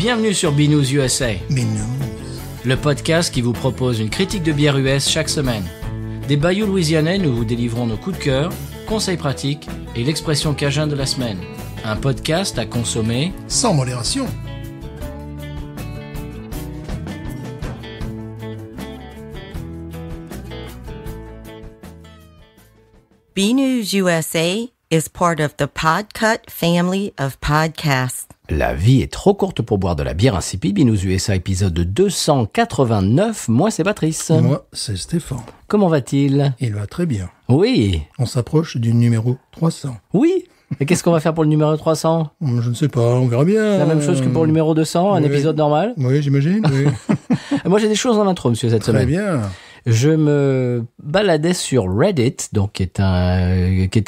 Bienvenue sur Binous USA, Binous. le podcast qui vous propose une critique de bière US chaque semaine. Des bayous louisianais, nous vous délivrons nos coups de cœur, conseils pratiques et l'expression cajun de la semaine. Un podcast à consommer Sans modération. BNews USA is part of the Podcut family of podcasts. La vie est trop courte pour boire de la bière insipide. Binous USA épisode 289. Moi, c'est Patrice. Moi, c'est Stéphane. Comment va-t-il? Il va très bien. Oui. On s'approche du numéro 300. Oui. Et qu'est-ce qu'on va faire pour le numéro 300? Je ne sais pas, on verra bien. La même chose que pour le numéro 200, un oui. épisode normal? Oui, j'imagine, oui. Moi, j'ai des choses en intro, monsieur, cette semaine. Très bien. Je me baladais sur Reddit, donc qui est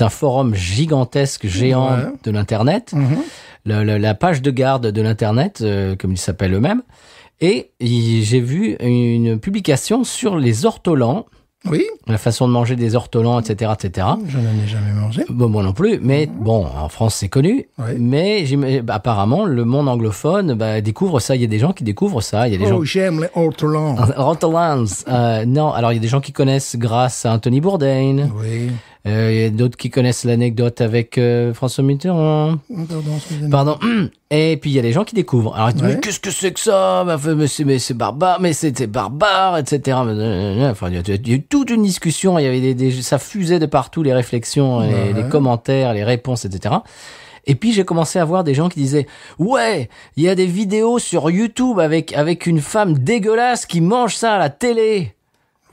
un forum gigantesque, géant Ouais. de l'Internet, la page de garde de l'Internet, comme ils s'appellent eux-mêmes, et j'ai vu une publication sur les ortolans, Oui, la façon de manger des ortolans, etc., etc. je n'en ai jamais mangé. Bon, moi non plus, mais bon, en France c'est connu, Ouais. mais apparemment le monde anglophone découvre ça. Il y a des gens qui découvrent ça. Il y a des gens. J'aime les ortolans. Ortolans, non. Alors il y a des gens qui connaissent grâce à Anthony Bourdain. Oui. Il y a d'autres qui connaissent l'anecdote avec François Mitterrand. Pardon, excusez-moi. Pardon. Et puis il y a des gens qui découvrent. Alors ils disent, Ouais. mais qu'est-ce que c'est que ça? Mais c'est barbare, mais c'est barbare, etc. Enfin, il y a eu toute une discussion. Il y avait ça fusait de partout, les réflexions, Ouais. les commentaires, les réponses, etc. Et puis j'ai commencé à voir des gens qui disaient ouais, il y a des vidéos sur YouTube avec une femme dégueulasse qui mange ça à la télé.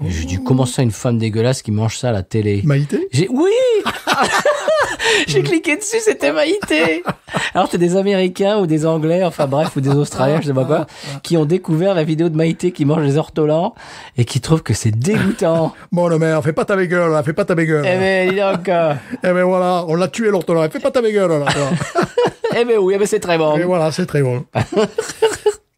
Et je dis comment ça une femme dégueulasse qui mange ça à la télé? Maïté? Oui. J'ai cliqué dessus, c'était Maïté. Alors c'est des Américains ou des Anglais, enfin bref, ou des Australiens, je sais pas quoi, qui ont découvert la vidéo de Maïté qui mange les ortolans et qui trouvent que c'est dégoûtant. Bon, non, mère, fais pas ta gueule, là, fais pas ta gueule. Eh ben dis donc. Eh ben voilà, on l'a tué l'ortolan, fais pas ta gueule, là. Eh ben oui, eh ben c'est très bon. Et voilà, c'est très bon.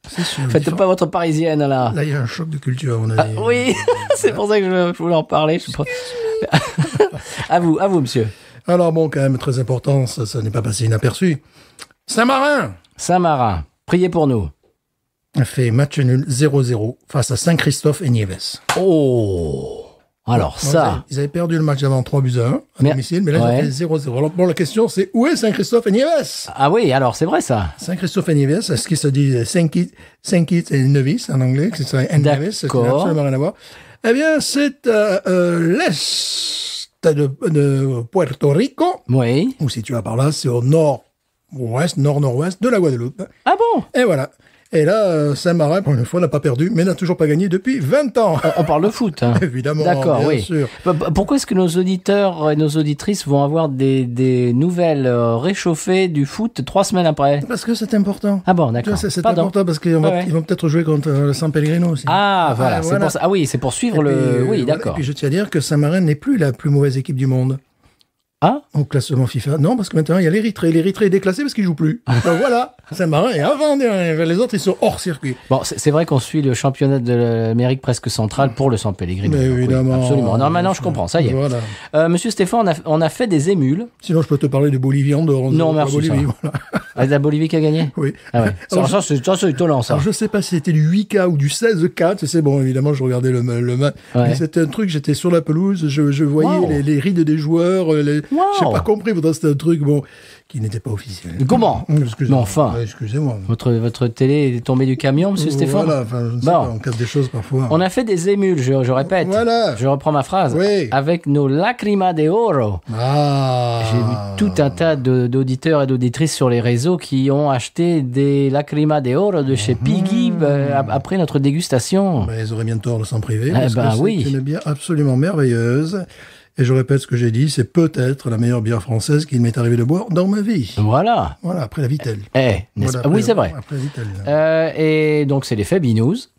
C'est sûr. Faites pas votre parisienne là. Là, il y a un choc de culture, on a dit. Oui, c'est pour ça que je voulais en parler. À vous, monsieur. Alors bon, quand même, très important, ça n'est pas passé inaperçu. Saint-Marin Saint-Marin, priez pour nous. a fait match nul 0-0 face à Saint-Christophe et Niévès. Oh. Alors ça. Ils avaient perdu le match d'avant 3-1 à Mais- domicile, mais là, ouais. ils ont fait 0-0. Alors bon, la question, c'est où est Saint-Christophe et Niévès? Ah oui, alors c'est vrai ça. Saint-Christophe et Niévès, est-ce qu'il se dit Saint-Kitts et Nevis en anglais, que ce serait Niévès, ça n'a D'accord. absolument rien à voir. Eh bien, c'est l'est de Puerto Rico, Oui. ou si tu vas par là, c'est au nord-ouest, nord-nord-ouest de la Guadeloupe. Ah bon? Et voilà. Et là, Saint-Marin, pour une fois, n'a pas perdu, mais n'a toujours pas gagné depuis 20 ans. On parle de foot, hein. Évidemment, D'accord, bien oui. sûr. Pourquoi est-ce que nos auditeurs et nos auditrices vont avoir des nouvelles réchauffées du foot 3 semaines après? Parce que c'est important. Ah bon, Tu vois, d'accord. C'est Pardon. important parce qu'ils Ouais. vont peut-être jouer contre le San Pellegrino aussi. Ah, voilà, c'est pour ça. Ah oui, c'est pour suivre Et le. puis, Oui, voilà. d'accord. Et puis je tiens à dire que Saint-Marin n'est plus la plus mauvaise équipe du monde Ah, au classement FIFA. Non, parce que maintenant il y a l'Érythrée. L'Érythrée est déclassée parce qu'il joue plus. Donc voilà, Saint-Marin est avant les autres, ils sont hors circuit. bon, c'est vrai qu'on suit le championnat de l'Amérique presque centrale pour le San Pellegrino. Mais Donc, oui, évidemment. absolument. Non, maintenant je comprends, ça y est. Voilà. Monsieur Stéphane, on a fait des émules. Sinon, je peux te parler de Bolivie en dehors. Non, La merci, Bolivie, ça. voilà. Ah, la Bolivie qui a gagné? Oui. Ah ouais. Alors, Ça, c'est étonnant, ça. Alors, je sais pas si c'était du 8K ou du 16K. C'est bon, évidemment, je regardais le match. Ouais. Mais c'était un truc, j'étais sur la pelouse, je voyais Wow. les rides des joueurs. Wow. J'ai pas compris, pourtant c'était un truc, bon, qui n'était pas officiel. Comment? Excusez-moi. Mais enfin. Ouais, excusez-moi. Votre télé est tombée du camion, monsieur Stéphane? Voilà, enfin, je ne sais Bon. pas, on casse des choses parfois. On a fait des émules, je répète. Voilà. Je reprends ma phrase. Oui. Avec nos lacrimas de oro. Ah. J'ai vu tout un tas d'auditeurs et d'auditrices sur les réseaux qui ont acheté des lacrimas de oro de chez Piggy après notre dégustation. Ben, ils auraient bien tort de s'en priver. Eh Parce ben, que c'est oui. une bière absolument merveilleuse. Et je répète ce que j'ai dit, c'est peut-être la meilleure bière française qu'il m'est arrivé de boire dans ma vie. Voilà. Voilà, après la Vitelle. N'est-ce Voilà, pas? Oui, c'est vrai. Après la Vitelle. Et donc, c'est l'effet Binous.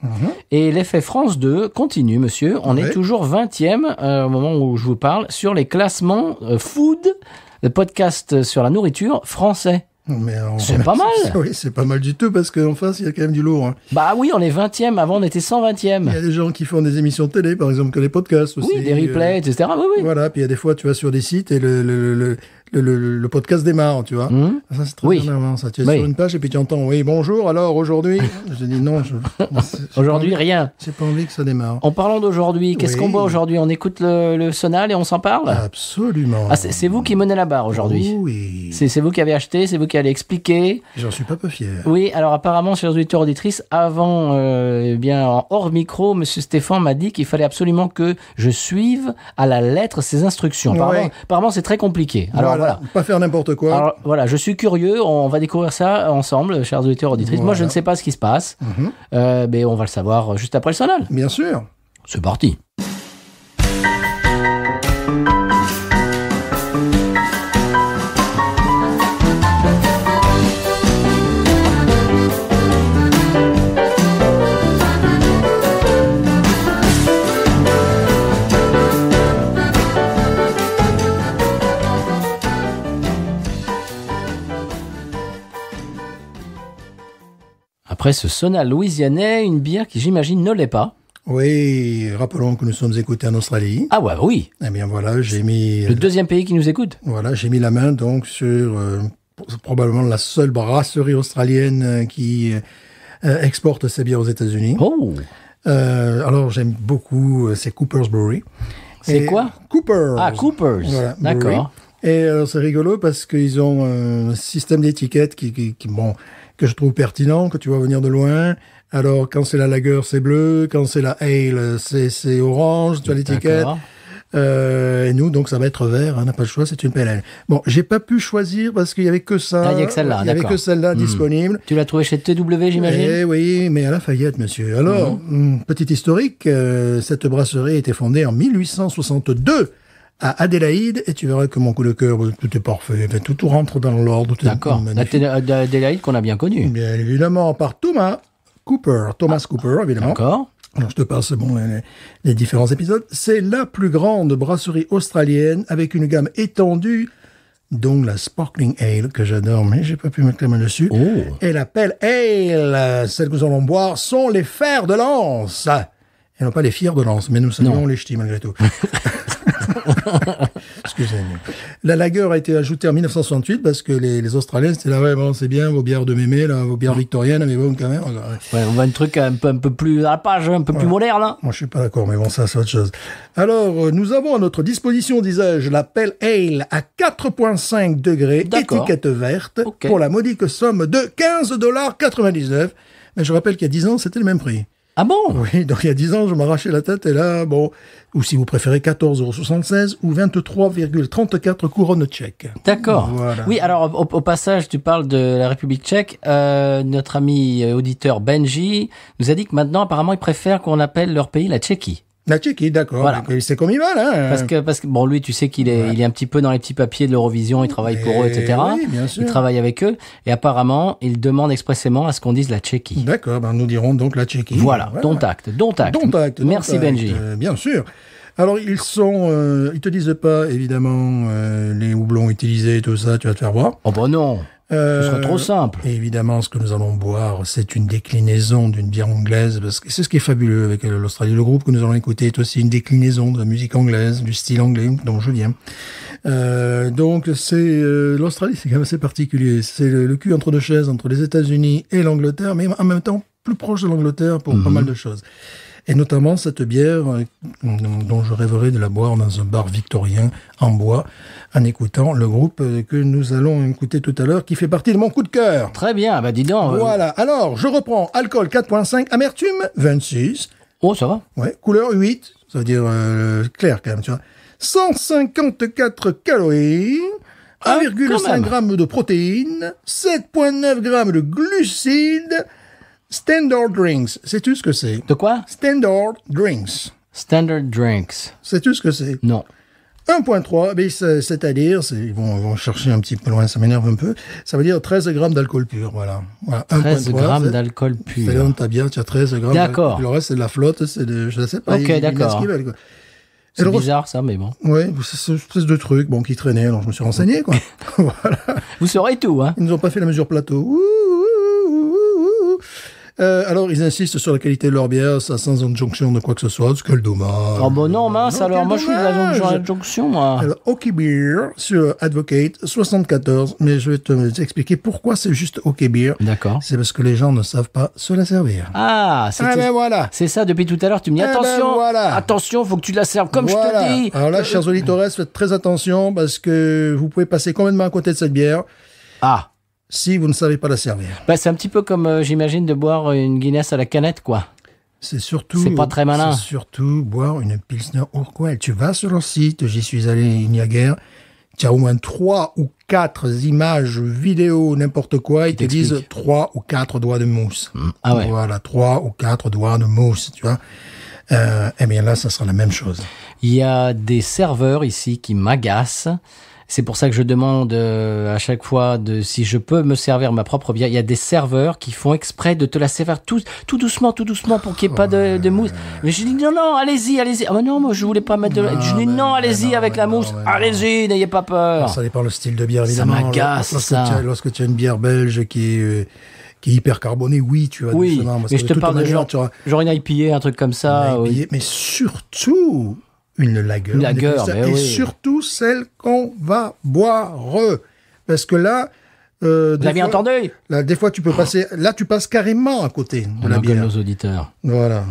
Et l'effet France 2 continue, monsieur. On est Ouais. toujours 20e au moment où je vous parle sur les classements food, le podcast sur la nourriture français. Mais C'est pas mal. Oui, c'est pas mal du tout parce qu'en face, il y a quand même du lourd. Hein. Bah oui, on est 20e. Avant, on était 120e. Il y a des gens qui font des émissions de télé, par exemple, que les podcasts aussi. Oui, des replays, etc. Oui, oui. Voilà, puis il y a des fois, tu vas sur des sites et le le podcast démarre, tu vois. Ça, c'est très Oui. énervant, ça. Tu es Oui. sur une page et puis tu entends, oui, bonjour, alors aujourd'hui. Je dis non, Aujourd'hui, rien. J'ai pas envie que ça démarre. En parlant d'aujourd'hui, qu'est-ce Oui. qu'on boit aujourd'hui? On écoute le sonal et on s'en parle? Absolument. Ah, c'est vous qui menez la barre aujourd'hui. Oui. C'est vous qui avez acheté, c'est vous qui allez expliquer. J'en suis pas peu fier. Oui, alors apparemment, chers auditeurs auditrices, avant, bien en hors micro, Monsieur Stéphane m'a dit qu'il fallait absolument que je suive à la lettre ses instructions. Apparemment, Ouais. apparemment, c'est très compliqué. Alors voilà. Pas faire n'importe quoi. Alors voilà, je suis curieux, on va découvrir ça ensemble, chers auditeurs auditrices. Moi, je Voilà. ne sais pas ce qui se passe, mais on va le savoir juste après le sonal. Bien sûr. C'est parti. Après ce sonal louisianais, une bière qui, j'imagine, ne l'est pas. Oui, rappelons que nous sommes écoutés en Australie. Ah ouais, oui, Eh bien voilà, j'ai mis le deuxième pays qui nous écoute. j'ai mis la main donc sur probablement la seule brasserie australienne qui exporte ses bières aux États-Unis. Oh, Alors j'aime beaucoup, c'est Cooper's Brewery. c'est Et- quoi? Cooper's. Ah, Coopers. Voilà, D'accord. Brewery. Et c'est rigolo parce qu'ils ont un système d'étiquette bon, que je trouve pertinent, que tu vois venir de loin. Alors, quand c'est la lager, c'est bleu. Quand c'est la ale, c'est orange. Tu as l'étiquette. D'accord. Et nous, donc, ça va être vert. On n'a pas le choix, c'est une pale ale. Bon, j'ai pas pu choisir parce qu'il y avait que ça. Ah, il y a que celle-là, Il y avait d'accord. que celle-là disponible. Tu l'as trouvé chez TW, j'imagine? Eh oui, mais à Lafayette, monsieur. Alors, petit historique, cette brasserie a été fondée en 1862 à Adélaïde, et tu verras que mon coup de cœur, tout est parfait, tout rentre dans l'ordre. tout est D'accord. magnifique. Adélaïde qu'on a bien connue. Bien évidemment, par Thomas Cooper, évidemment. D'accord. Alors, je te passe les différents épisodes. C'est la plus grande brasserie australienne avec une gamme étendue, dont la Sparkling Ale, que j'adore, mais j'ai pas pu mettre la main dessus. Oh. Et la Pale Ale, celle que nous allons boire, sont les fers de lance. Et non pas les fiers de lance, mais nous saluons les ch'tis malgré tout. Excusez-moi. La lager a été ajoutée en 1968 parce que les Australiens, c'était là, ouais, bon, c'est bien, vos bières de mémé, là, vos bières victoriennes, mais bon, quand même. Ouais, on voit un truc un peu plus à la page, un peu plus moderne. Hein. Moi, je suis pas d'accord, mais bon, ça, c'est autre chose. Alors, nous avons à notre disposition, disais-je, la Pale Ale à 4,5 degrés, D'accord. étiquette verte, Ok. pour la modique somme de $15,99. Mais je rappelle qu'il y a 10 ans, c'était le même prix. Ah bon? Oui, donc il y a 10 ans, je m'arrachais la tête, et là, bon, ou si vous préférez, 14,76 € ou 23,34 couronnes tchèques. D'accord. Voilà. Oui, alors au passage, tu parles de la République tchèque. Notre ami auditeur Benji nous a dit que maintenant, apparemment, il préfère qu'on appelle leur pays la Tchéquie. La Tchéquie, d'accord. Voilà. Donc, c'est comme ils veulent, hein. Parce que bon, lui, tu sais qu'il est, il est un petit peu dans les petits papiers de l'Eurovision, il travaille pour eux, etc. Oui, bien sûr. Il travaille avec eux, et apparemment, il demande expressément à ce qu'on dise la Tchéquie. D'accord, ben, nous dirons donc la Tchéquie. Voilà, dont acte. Dont acte. Merci Benji. Bien sûr. Alors, ils te disent pas, évidemment, les houblons utilisés, tout ça, tu vas te faire voir. Oh bah non, ce serait trop simple. Et évidemment, ce que nous allons boire, c'est une déclinaison d'une bière anglaise, parce que c'est ce qui est fabuleux avec l'Australie. Le groupe que nous allons écouter est aussi une déclinaison de la musique anglaise, du style anglais, dont je viens. Donc, c'est l'Australie, c'est quand même assez particulier. C'est le cul entre deux chaises, entre les États-Unis et l'Angleterre, mais en même temps plus proche de l'Angleterre pour pas mal de choses. Et notamment cette bière dont je rêverais de la boire dans un bar victorien en bois en écoutant le groupe que nous allons écouter tout à l'heure qui fait partie de mon coup de cœur. Très bien, bah dis donc. Voilà. Alors, je reprends. Alcool 4,5, amertume 26. Oh, ça va. Ouais. Couleur 8. Ça veut dire clair quand même, tu vois. 154 calories. Ah, quand 1,5 même. grammes de protéines. 7,9 grammes de glucides. Standard Drinks. Sais-tu ce que c'est? De quoi? Standard Drinks. Standard Drinks. Sais-tu ce que c'est? Non. 1,3, ben, c'est-à-dire, ils vont chercher un petit peu loin, ça m'énerve un peu, ça veut dire 13 grammes d'alcool pur, voilà. 13 1,3, grammes c'est- d'alcool C'est pur. dans ta bière, tu as 13 grammes. D'accord. Le reste, c'est de la flotte, c'est de, je sais pas. Ok, ils d'accord. mettent ce qu'ils veulent, quoi. C'est Et le bizarre ça, mais bon. Ouais, c'est une espèce de truc, bon, qui traînait, alors je me suis renseigné, quoi. Voilà. Vous saurez tout, hein. Ils nous ont pas fait la mesure plateau. Ouh, ouh, ouh, ouh. Alors, ils insistent sur la qualité de leur bière, ça sans injonction de quoi que ce soit. Quel dommage. Oh bon non, mince, Non, alors quel moi je suis de la dommage. jonction, moi. Alors, OK Beer sur Advocate 74, mais je vais te expliquer pourquoi c'est juste OK Beer. D'accord. C'est parce que les gens ne savent pas se la servir. Ah, Ah ben voilà. c'est ça, depuis tout à l'heure, tu me dis Eh ben attention, voilà. attention, faut que tu la serves comme je Voilà. te dis. Alors là, chers auditeurs, faites très attention parce que vous pouvez passer complètement à côté de cette bière Ah, si vous ne savez pas la servir. bah, c'est un petit peu comme, j'imagine, de boire une Guinness à la canette, quoi. C'est surtout. C'est pas très malin. C'est surtout boire une Pilsner Urquell. Tu vas sur leur site, j'y suis allé il n'y a guère. Tu as au moins 3 ou 4 images, vidéos, n'importe quoi. Ils te t'expliquent. disent 3 ou 4 doigts de mousse. Ah ouais. Voilà, 3 ou 4 doigts de mousse, tu vois. Eh bien là, ça sera la même chose. Il y a des serveurs ici qui m'agacent. C'est pour ça que je demande à chaque fois si je peux me servir ma propre bière. Il y a des serveurs qui font exprès de te la servir tout doucement pour qu'il n'y ait pas de mousse. Mais je dis non, allez-y. Ah ben non, moi je voulais pas mettre de la... Je dis non, allez-y avec la mousse. Allez-y, n'ayez pas peur. Ça dépend le style de bière, Ça évidemment. m'agace, ça. Lorsque tu as une bière belge qui est hyper carbonée, oui, tu vas Oui, doucement, parce mais que je de te toute parle de manière, tu auras genre une IPA, un truc comme ça. une oui. IPA, mais surtout une lager. Une lager, mais et oui. surtout celle qu'on va boire. Parce que là... Vous avez entendu? Là, des fois, tu peux passer... Là, tu passes carrément à côté de On la engueule bière. nos auditeurs. Voilà.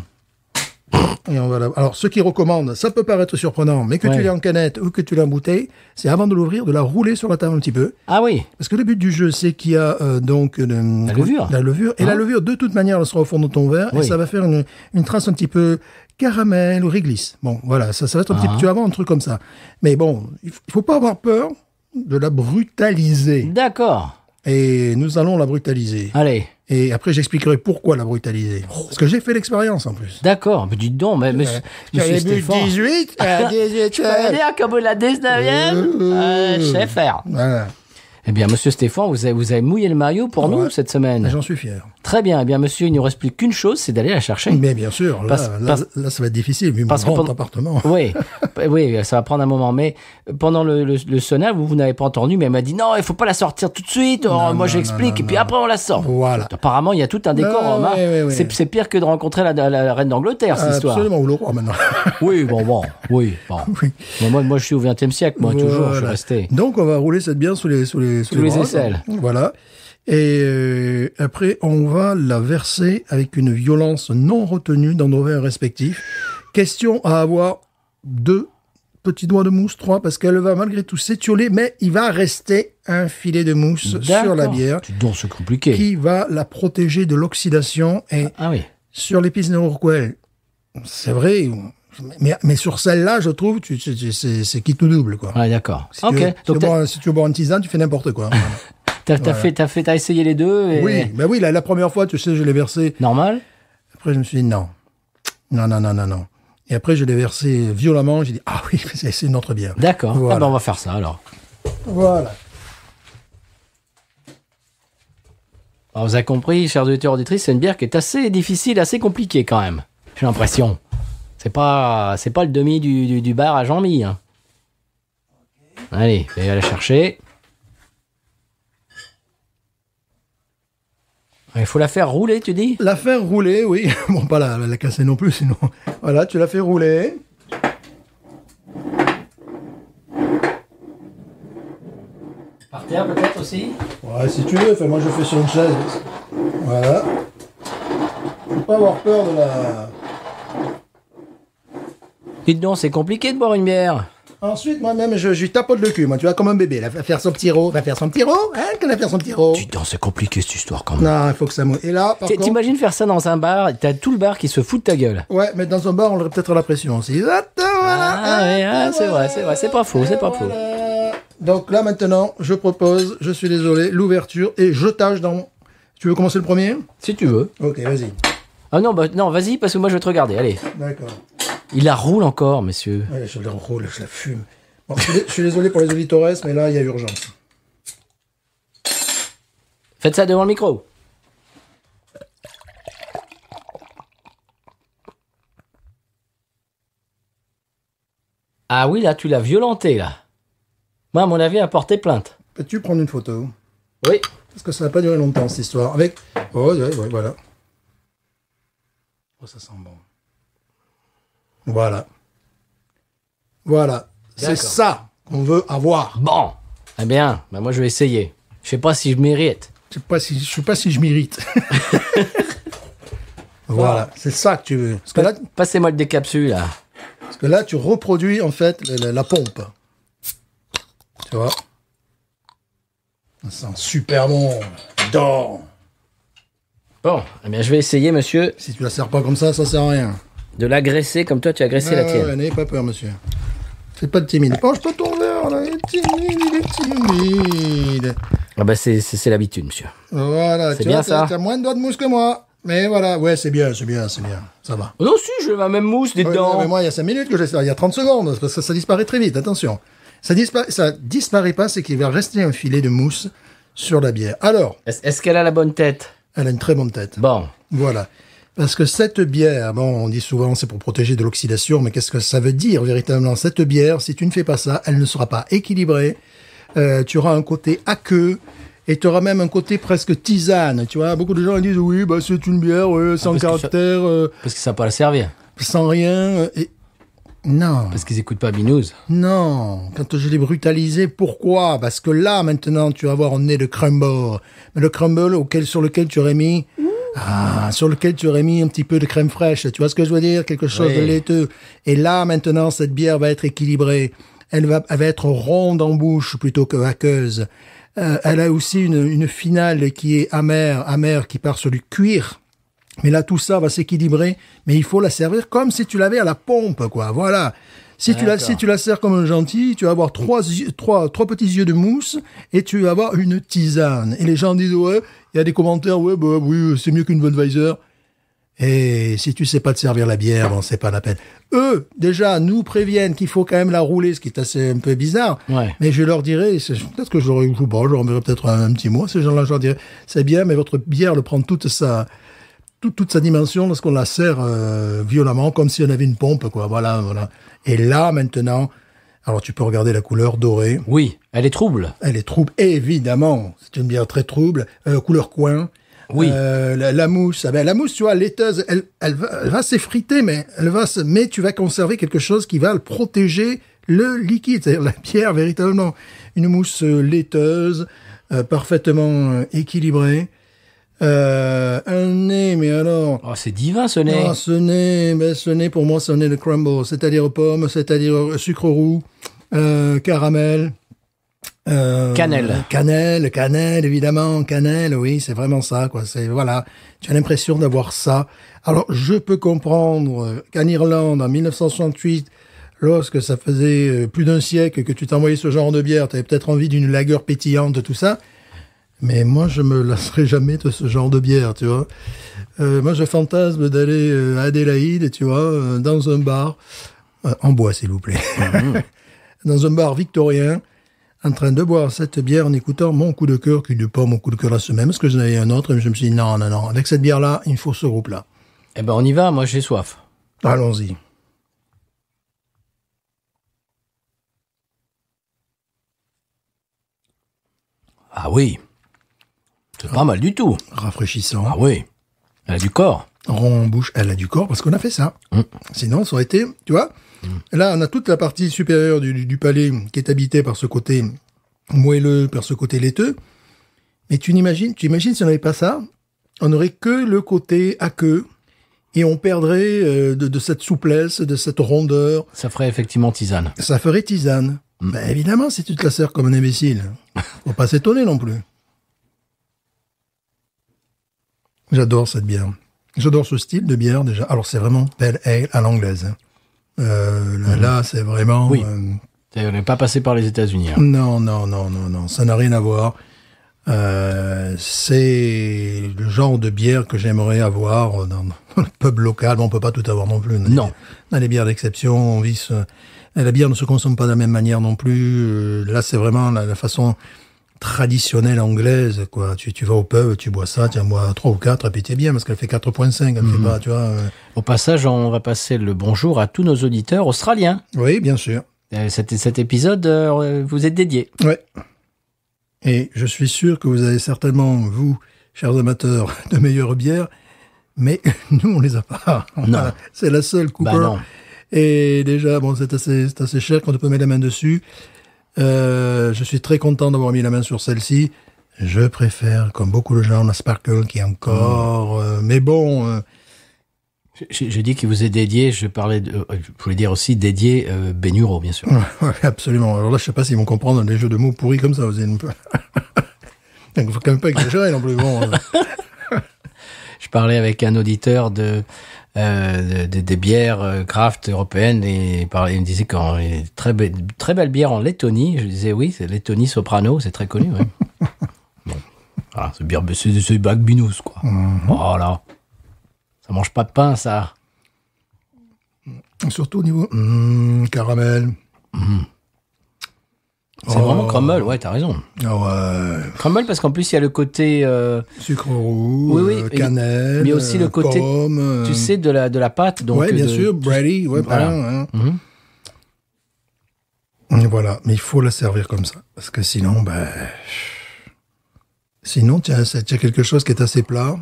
Et on va alors, ceux qui recommandent, ça peut paraître surprenant, mais que Ouais. tu l'aies en canette ou que tu l'aies en bouteille, c'est avant de l'ouvrir, de la rouler sur la table un petit peu. Ah oui. Parce que le but du jeu, c'est qu'il y a donc la levure. La levure. Et Hein? la levure, de toute manière, elle sera au fond de ton verre Oui. et ça va faire une trace un petit peu caramel ou réglisse. Bon, voilà, ça va être un petit peu... Tu vas avoir un truc comme ça. Mais bon, il faut pas avoir peur de la brutaliser. D'accord. Et nous allons la brutaliser. Allez. Et après, j'expliquerai pourquoi la brutaliser. Parce que j'ai fait l'expérience, en plus. D'accord. Mais dites donc, mais monsieur Stéphane. 18 à 18 Tu peux dire comme la 19e je sais faire. Voilà. Eh bien, monsieur Stéphane, vous avez mouillé le maillot pour nous Ouais. cette semaine. J'en suis fier. Très bien. Eh bien, monsieur, il ne nous reste plus qu'une chose, c'est d'aller la chercher. Mais bien sûr, là, Parce- là, ça va être difficile, vu mon parce que grand pendant- appartement. Oui, oui, ça va prendre un moment. Mais pendant le sauna, vous n'avez pas entendu, mais elle m'a dit non, il faut pas la sortir tout de suite. Non, moi, non, j'explique, non, et puis non. après, on la sort. Voilà. Apparemment, il y a tout un décor. Ah, Romain. oui. C'est pire que de rencontrer la reine d'Angleterre, cette histoire. Absolument, ou le roi maintenant. Oui, bon. Oui. Mais moi, je suis au XXe siècle, moi, toujours, je suis Voilà. resté. Donc, on va rouler cette bière sous les bras, aisselles. Voilà. Et après, on va la verser avec une violence non retenue dans nos verres respectifs. Question à avoir 2 petits doigts de mousse, 3, parce qu'elle va malgré tout s'étioler, mais il va rester un filet de mousse sur la bière Donc, c'est compliqué. qui va la protéger de l'oxydation. Et Ah oui. sur les Pilsner Urquell, c'est vrai, mais sur celle-là, je trouve, c'est qui tout double, quoi. Ouais, d'accord. Si Ok. tu veux, Donc, si tu veux boire une tisane, tu fais n'importe quoi. t'as essayé les deux. Et... Oui, ben oui, la première fois, tu sais, je l'ai versé. Normal. Après, je me suis dit non. Et après, je l'ai versé violemment. J'ai dit, ah oui, c'est une autre bière. D'accord. Voilà. Ah ben, on va faire ça alors. Voilà. Alors, vous avez compris, chers auditeurs auditrices, c'est une bière qui est assez difficile, assez compliquée quand même. J'ai l'impression. C'est pas le demi du bar à Jean-Mi. Hein. Allez, je vais aller la chercher. Il faut la faire rouler, tu dis? La faire rouler, oui. Bon, pas la casser non plus, sinon. Voilà, tu la fais rouler. Par terre peut-être aussi? Ouais, si tu veux. Enfin, moi, je fais sur une chaise. Voilà. Faut pas avoir peur de la... Dites donc, c'est compliqué de boire une bière. Ensuite, moi-même, je lui tapote le cul, moi, tu vois, comme un bébé. Elle va faire son petit rot. Hein, qu'elle va faire son petit rot. Dites donc, c'est compliqué cette histoire quand même. Non, il faut que ça mouille. Et là, par contre... T'imagines faire ça dans un bar, t'as tout le bar qui se fout de ta gueule. Ouais, mais dans un bar, on aurait peut-être la pression aussi. C'est vrai, c'est pas faux, c'est pas faux. Voilà. Donc là, maintenant, je propose, je suis désolé, l'ouverture et jetage dans... Tu veux commencer le premier? Si tu veux. Ok, vas-y. Ah non, non, vas-y, parce que moi je vais te regarder, allez. D'accord. Il la roule encore, messieurs. Ouais, je la roule, je la fume. Bon, je suis désolé pour les auditeurs, mais là, il y a urgence. Faites ça devant le micro. Ah oui, là, tu l'as violenté, là. Moi, à mon avis, à porter plainte. Peux-tu prendre une photo? Oui. Parce que ça n'a pas duré longtemps, cette histoire. Avec... Oh, ouais, voilà. Oh, ça sent bon. Voilà. Voilà. C'est D'accord. ça qu'on veut avoir. Bon. Eh bien, ben moi je vais essayer. Je sais pas si je mérite. Je sais pas si je m'irrite. Voilà. C'est ça que tu veux. Passez-moi le décapsule, là. Parce que là, tu reproduis, en fait, la pompe. Tu vois? Ça sent super bon. J'adore. Bon, eh bien je vais essayer, monsieur, Si tu la sers pas comme ça sert à rien. de l'agresser comme toi tu as agressé la tienne. Ouais, n'ayez pas peur, monsieur. C'est pas de timide. Penche pas ton verre, là. Il est timide. Ah ben c'est l'habitude, monsieur. Voilà. C'est tu bien vois, ça. T'as moins de doigts de mousse que moi. Mais voilà. Ouais, c'est bien. Ça va. Oh non, si, j'ai la même mousse des Ouais, dents. non, mais moi, il y a 5 minutes que j'ai ça. Il y a 30 secondes. Parce que ça disparaît très vite. Attention. Ça disparaît pas, c'est qu'il va rester un filet de mousse sur la bière. Alors, Est-ce qu'elle a la bonne tête? elle a une très bonne tête. Bon. Voilà. Parce que cette bière, bon, on dit souvent c'est pour protéger de l'oxydation, mais qu'est-ce que ça veut dire véritablement? Cette bière, si tu ne fais pas ça, elle ne sera pas équilibrée. Tu auras un côté aqueux et tu auras même un côté presque tisane. Tu vois, beaucoup de gens ils disent oui, bah c'est une bière sans parce que caractère, Parce que ça va pas la servir. sans rien. Et... Non. Parce qu'ils écoutent pas Binous. Non, quand je l'ai brutalisé, pourquoi? Parce que là, maintenant, tu vas avoir un nez de crumble. Mais le crumble sur lequel tu aurais mis... sur lequel tu aurais mis un petit peu de crème fraîche. Tu vois ce que je veux dire? Quelque chose Oui. de laiteux. Et là, maintenant, cette bière va être équilibrée. Elle va être ronde en bouche plutôt que aqueuse. Elle a aussi une finale qui est amère, qui part sur du cuir. Mais là, tout ça va s'équilibrer, mais il faut la servir comme si tu l'avais à la pompe, quoi. Voilà. Si tu la sers comme un gentil, tu vas avoir trois petits yeux de mousse et tu vas avoir une tisane. Et les gens disent, ouais, il y a des commentaires, ouais, bah oui, c'est mieux qu'une Budweiser. Et si tu sais pas te servir la bière, bon, c'est pas la peine. Eux, déjà, nous préviennent qu'il faut quand même la rouler, ce qui est assez un peu bizarre. Ouais. Mais je leur dirais, peut-être que je leur enverrai peut-être un petit mot, ces gens-là, je leur dirais, c'est bien, mais votre bière le prend toute sa dimension lorsqu'on la sert violemment, comme si on avait une pompe, quoi. Voilà. Et là, maintenant, alors tu peux regarder la couleur dorée. Oui, elle est trouble. Elle est trouble, évidemment. C'est une bière très trouble. Couleur coin. Oui. La mousse, la mousse, tu vois, laiteuse, elle va s'effriter, mais mais tu vas conserver quelque chose qui va protéger le liquide, c'est-à-dire la bière, véritablement. Une mousse laiteuse, parfaitement équilibrée. Un nez, mais alors... Oh, c'est divin ce nez. Ah, ce nez, pour moi, c'est un nez de crumble, c'est-à-dire pomme, c'est-à-dire sucre roux, caramel. Cannelle, évidemment, cannelle, oui, c'est vraiment ça, quoi. Voilà, tu as l'impression d'avoir ça. Alors, je peux comprendre qu'en Irlande, en 1968, lorsque ça faisait plus d'un siècle que tu t'envoyais ce genre de bière, tu avais peut-être envie d'une lager pétillante, tout ça. Mais moi, je me lasserai jamais de ce genre de bière, tu vois. Moi, je fantasme d'aller à Adélaïde, tu vois, dans un bar, en bois, s'il vous plaît, dans un bar victorien, en train de boire cette bière en écoutant mon coup de cœur, qui n'est pas mon coup de cœur la semaine, parce que j'en avais un autre, et je me suis dit, non, avec cette bière-là, il faut ce groupe-là. Eh ben, on y va, moi j'ai soif. Allons-y. Ah oui. C'est pas mal du tout. Rafraîchissant. Ah oui. Elle a du corps. Rond en bouche, elle a du corps, parce qu'on a fait ça. Sinon, ça aurait été, tu vois, là, on a toute la partie supérieure du palais qui est habitée par ce côté moelleux, par ce côté laiteux. Mais tu imagines si on n'avait pas ça, on n'aurait que le côté aqueux, et on perdrait de cette souplesse, de cette rondeur. Ça ferait effectivement tisane. Ça ferait tisane. Ben, évidemment, si tu te la sers comme un imbécile, faut pas s'étonner non plus. J'adore cette bière. J'adore ce style de bière, déjà. Alors, c'est vraiment pale ale à l'anglaise. Là, c'est vraiment... Oui. On n'est pas passé par les États-Unis. Hein. Non. Ça n'a rien à voir. C'est le genre de bière que j'aimerais avoir dans le pub local. Bon, on peut pas tout avoir non plus. Dans les bières d'exception, la bière ne se consomme pas de la même manière non plus. Là, c'est vraiment la façon traditionnelle anglaise, quoi. Tu vas au pub, tu bois ça, tiens, bois 3 ou 4, et puis t'es bien, parce qu'elle fait 4,5, elle fait pas, tu vois. Au passage, on va passer le bonjour à tous nos auditeurs australiens. Oui, bien sûr. Cet épisode vous est dédié. Ouais. Et je suis sûr que vous avez certainement, vous, chers amateurs de meilleures bières, Mais nous, on les a pas. Voilà. C'est la seule Cooper. Bah non. Et déjà, bon, c'est assez cher quand on peut mettre la main dessus. Je suis très content d'avoir mis la main sur celle-ci. Je préfère, comme beaucoup de gens, la Sparkle qui est encore... mais bon... J'ai dit qu'il vous est dédié, je voulais dire aussi dédié Benuro, bien sûr. Ouais, absolument. Alors là, je sais pas s'ils vont comprendre des jeux de mots pourris comme ça. Il faut quand même pas exagérer non plus. Bon, Je parlais avec un auditeur des bières craft européennes et il me disait qu'il y a une très belle bière en Lettonie. Je disais oui, c'est Lettonie Soprano, c'est très connu. Ouais. Bon, voilà, c'est Bac Binous, quoi. Voilà. Ça mange pas de pain, ça. surtout au niveau caramel. C'est vraiment crumble, ouais, t'as raison. Ah ouais. Crumble parce qu'en plus il y a le côté Sucre roux, cannelle, mais aussi le côté, pomme, tu sais, de la pâte. Donc ouais, bien sûr, bready, ouais, voilà. hein. Et voilà, mais il faut la servir comme ça, parce que sinon, tu as quelque chose qui est assez plat,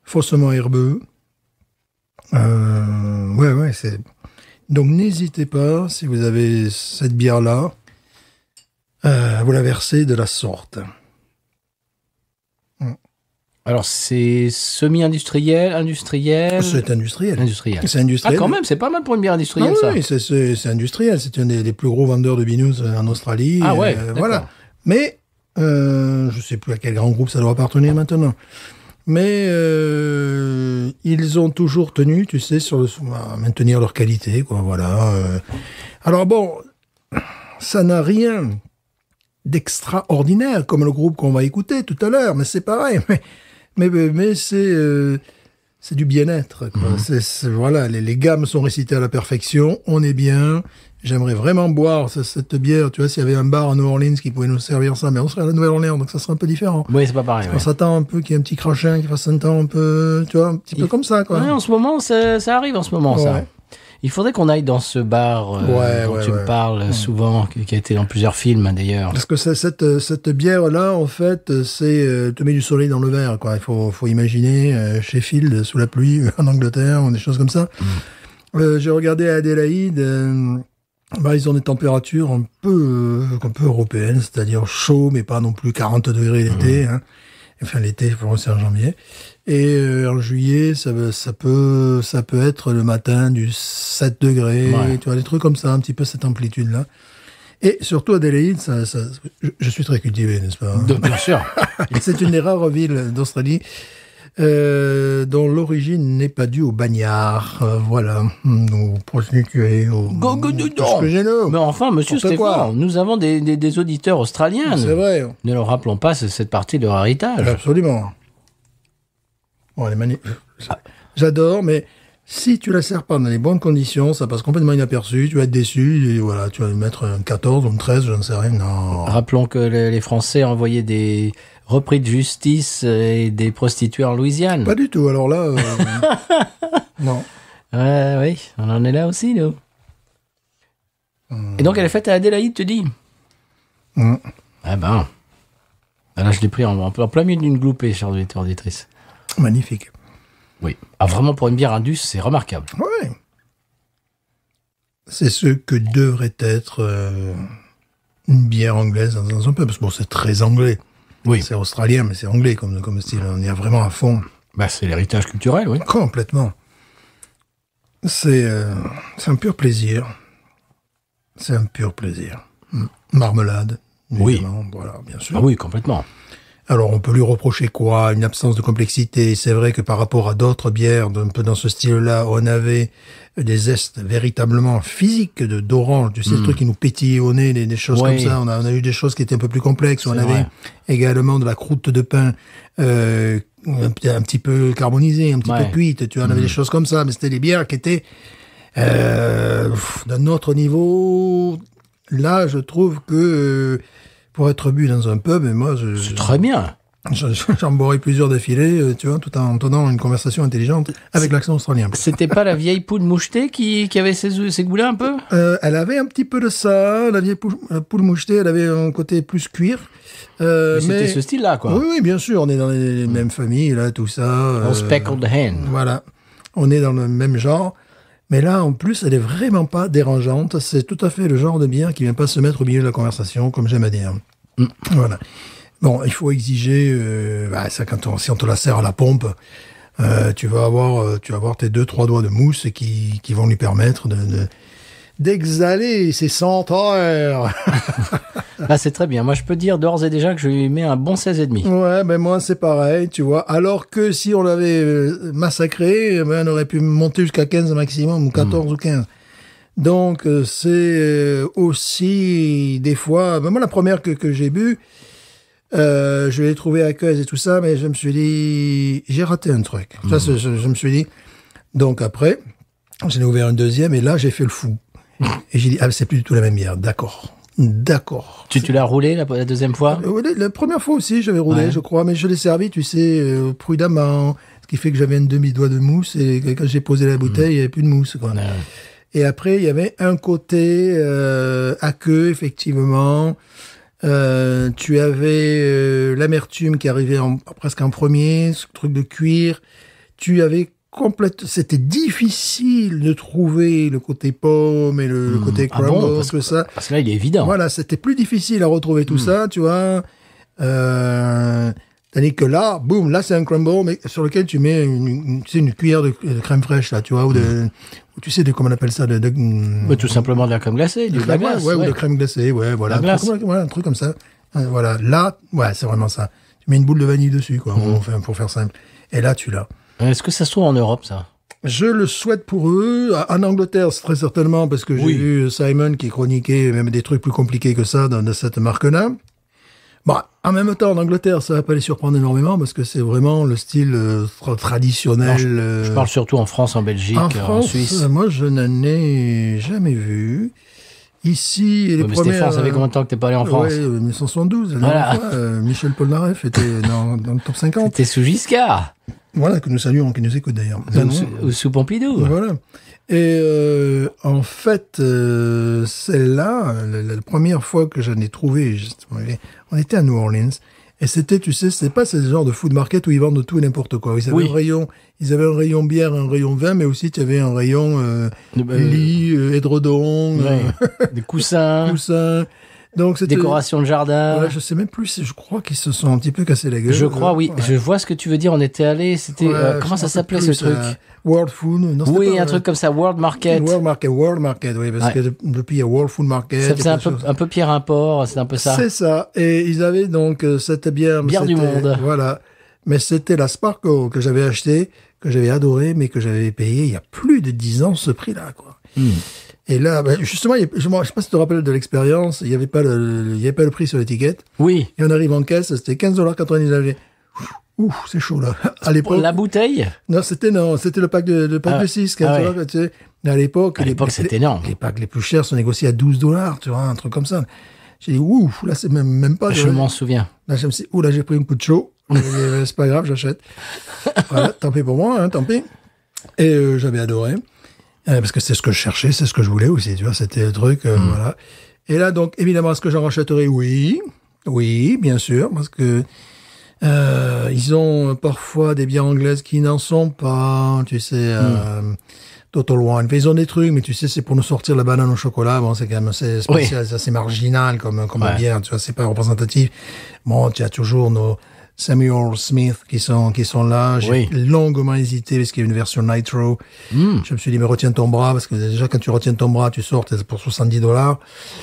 faussement herbeux. Ouais, c'est. Donc n'hésitez pas, si vous avez cette bière-là, vous la versez de la sorte. Alors c'est semi-industriel, industriel. C'est industriel. C'est industriel. Ah quand même, c'est pas mal pour une bière industrielle, Ah ça. oui, c'est industriel. C'est un des plus gros vendeurs de binous en Australie. Ah ouais, voilà. Mais je sais plus à quel grand groupe ça doit appartenir maintenant. Mais ils ont toujours tenu, tu sais, à maintenir leur qualité, quoi. Voilà. Alors bon, ça n'a rien d'extraordinaire comme le groupe qu'on va écouter tout à l'heure, mais c'est pareil. Mais c'est du bien-être, quoi. Voilà, les gammes sont récitées à la perfection. On est bien. J'aimerais vraiment boire cette bière. Tu vois, s'il y avait un bar à New Orleans qui pouvait nous servir ça, mais on serait à la Nouvelle-Orléans, donc ça serait un peu différent. Oui, c'est pas pareil. On s'attend un peu qu'il y ait un petit crachin qui fasse un temps un peu, tu vois, un petit peu comme ça, quoi. Ouais, en ce moment, ça arrive en ce moment, ça. Il faudrait qu'on aille dans ce bar dont tu me parles souvent, qui a été dans plusieurs films, d'ailleurs. Parce que cette bière-là, en fait, c'est te met du soleil dans le verre, quoi. Il faut imaginer Sheffield sous la pluie en Angleterre, ou des choses comme ça. J'ai regardé à Adélaïde... ils ont des températures un peu européennes, c'est-à-dire chaud, mais pas non plus 40 degrés l'été. Hein. Enfin, l'été, c'est en janvier. Et en juillet, ça peut être le matin du 7 degrés, tu vois, des trucs comme ça, un petit peu cette amplitude-là. Et surtout, Adélaïde, je suis très cultivé, n'est-ce pas? Bien sûr. C'est une des rares villes d'Australie dont l'origine n'est pas due aux bagnards, voilà, aux prostituées, Mais enfin, monsieur Stéphane, nous avons des auditeurs australiens. C'est vrai. Ne leur rappelons pas cette partie de leur héritage. Absolument. Bon, j'adore, mais si tu la sers pas dans les bonnes conditions, ça passe complètement inaperçu, tu vas être déçu, et voilà, tu vas lui mettre un 14 ou un 13, je ne sais rien, non. Rappelons que les Français envoyaient des repris de justice et des prostituées en Louisiane. Pas du tout, alors là, non. Oui, on en est là aussi, nous. Et donc, elle est faite à Adélaïde, tu dis? Ah ben. Là, je l'ai pris en plein milieu d'une gloupée, chers auditeurs, auditrices. Magnifique. Oui. Ah, vraiment, pour une bière Indus, c'est remarquable. Oui. C'est ce que devrait être une bière anglaise dans un pub. Parce que bon, c'est très anglais. Oui. C'est australien, mais c'est anglais comme style. On y a vraiment à fond. C'est l'héritage culturel, oui. Complètement. C'est un pur plaisir. C'est un pur plaisir. Marmelade. Évidemment. Oui. Voilà, bien sûr. Ah oui, complètement. Alors, on peut lui reprocher quoi? Une absence de complexité. C'est vrai que par rapport à d'autres bières, un peu dans ce style-là, on avait des zestes véritablement physiques d'orange. Tu sais, le truc qui nous pétillait au nez, des choses comme ça. On a eu des choses qui étaient un peu plus complexes. On avait également de la croûte de pain un petit peu carbonisée, un petit peu cuite. Tu vois, on avait des choses comme ça. Mais c'était des bières qui étaient d'un autre niveau. Là, je trouve que... pour être bu dans un pub, et moi, c'est très bien. J'en boirais plusieurs d'affilée, tu vois, tout en tenant une conversation intelligente avec l'accent australien. C'était pas la vieille poule mouchetée qui avait ces goûts-là un peu? Elle avait un petit peu de ça, la vieille poule mouchetée, elle avait un côté plus cuir. C'était ce style-là, quoi. Oui, bien sûr, on est dans les mêmes familles, là, tout ça. Speckled hen. Voilà, on est dans le même genre. Mais là, en plus, elle est vraiment pas dérangeante. C'est tout à fait le genre de bière qui vient pas se mettre au milieu de la conversation, comme j'aime à dire. Voilà. Bon, il faut exiger, ça si on te la sert à la pompe, tu vas avoir tes 2-3 doigts de mousse qui vont lui permettre d'exhaler ses senteurs. Là, c'est très bien. Moi, je peux dire d'ores et déjà que je lui mets un bon 16,5. Ouais, ben moi, c'est pareil, tu vois. Alors que si on l'avait massacré, on aurait pu monter jusqu'à 15 maximum, ou 14 ou 15. Donc, c'est aussi, des fois, moi, la première que j'ai bu, je l'ai trouvée aqueuse et tout ça, mais je me suis dit, j'ai raté un truc. Ça, je me suis dit. Donc après, j'en ai ouvert une deuxième et là, j'ai fait le fou. Et j'ai dit, c'est plus du tout la même bière. D'accord. Tu l'as roulé la deuxième fois? La première fois aussi, j'avais roulé, je crois, mais je l'ai servi, tu sais, prudemment. Ce qui fait que j'avais un demi-doigt de mousse et quand j'ai posé la bouteille, il n'y avait plus de mousse, quoi. Et après, il y avait un côté aqueux, effectivement. Tu avais l'amertume qui arrivait presque en premier, ce truc de cuir. Tu avais c'était difficile de trouver le côté pomme et le côté crumble, parce tout ça. Parce que là, il est évident. Voilà, c'était plus difficile à retrouver tout ça, tu vois. Tandis que là, boum, là c'est un crumble, mais sur lequel tu mets une cuillère de crème fraîche, là, tu vois, ou tu sais, comment on appelle ça, tout simplement de la crème glacée, de la glace. Ou de crème glacée, voilà. Un truc comme ça. Voilà, là, c'est vraiment ça. Tu mets une boule de vanille dessus, quoi, pour faire simple. Et là, tu l'as. Est-ce que ça se trouve en Europe, ça? Je le souhaite pour eux. En Angleterre, c'est très certainement, parce que j'ai vu Simon qui chroniquait même des trucs plus compliqués que ça de cette marque-là. Bon, en même temps, en Angleterre, ça va pas les surprendre énormément parce que c'est vraiment le style traditionnel. Je parle surtout en France, en Belgique, en Suisse. Moi, je n'en ai jamais vu. Ici, les premières... Stéphane, ça fait combien de temps que t'es pas allé en France? Oui, 1972. Voilà. Michel Polnareff était dans le top 50. C'était sous Giscard. Voilà, que nous saluons, qui nous écoute d'ailleurs. Ou sous Pompidou. Voilà. Et en fait, celle-là, la première fois que j'en ai trouvé, on était à New Orleans, et c'était, tu sais, c'est pas ce genre de food market où ils vendent tout et n'importe quoi. Ils avaient un rayon bière, un rayon vin, mais aussi tu avais un rayon lit, édredon, des coussins. Donc, décoration de jardin. Ouais, je sais même plus, je crois qu'ils se sont un petit peu cassés la gueule. Je crois, oui. Ouais. Je vois ce que tu veux dire. On était allés, c'était, comment ça s'appelait ce truc? World Food. Non, oui, un truc comme ça, World Market. World Market, oui, parce que depuis il y a World Food Market. Ça faisait un peu Pierre Import, c'est un peu ça. C'est ça. Et ils avaient donc cette bière. Bière du monde. Voilà. Mais c'était la Sparkle que j'avais achetée, que j'avais adorée, mais que j'avais payée il y a plus de 10 ans ce prix-là, quoi. Et là, justement, je sais pas si tu te rappelles de l'expérience, il y avait pas le prix sur l'étiquette. Oui. Et on arrive en caisse, c'était $15.99. Ouf, c'est chaud, là. À l'époque. La bouteille? Non, c'était le pack de 6, tu sais. À l'époque, c'était énorme. Les packs les plus chers sont négociés à $12, tu vois, un truc comme ça. J'ai dit, ouf, là, c'est même pas. Je m'en souviens. Là, je me suis dit, là, j'ai pris un coup de chaud. C'est pas grave, j'achète. Voilà, tant pis pour moi, tant pis. Et j'avais adoré. Parce que c'est ce que je cherchais, c'est ce que je voulais aussi, tu vois, c'était le truc, voilà. Et là, donc, évidemment, est-ce que j'en rachèterai? Oui, bien sûr, parce que ils ont parfois des bières anglaises qui n'en sont pas, tu sais, Total Wine. Ils ont des trucs, mais tu sais, c'est pour nous sortir la banane au chocolat. Bon, c'est quand même assez spécial, c'est assez marginal comme bière, tu vois, c'est pas représentatif. Bon, tu as toujours nos Samuel Smith qui sont là. J'ai longuement hésité parce qu'il y a une version Nitro. Je me suis dit, mais retiens ton bras, parce que déjà, quand tu retiens ton bras, tu sors, t'es pour $70.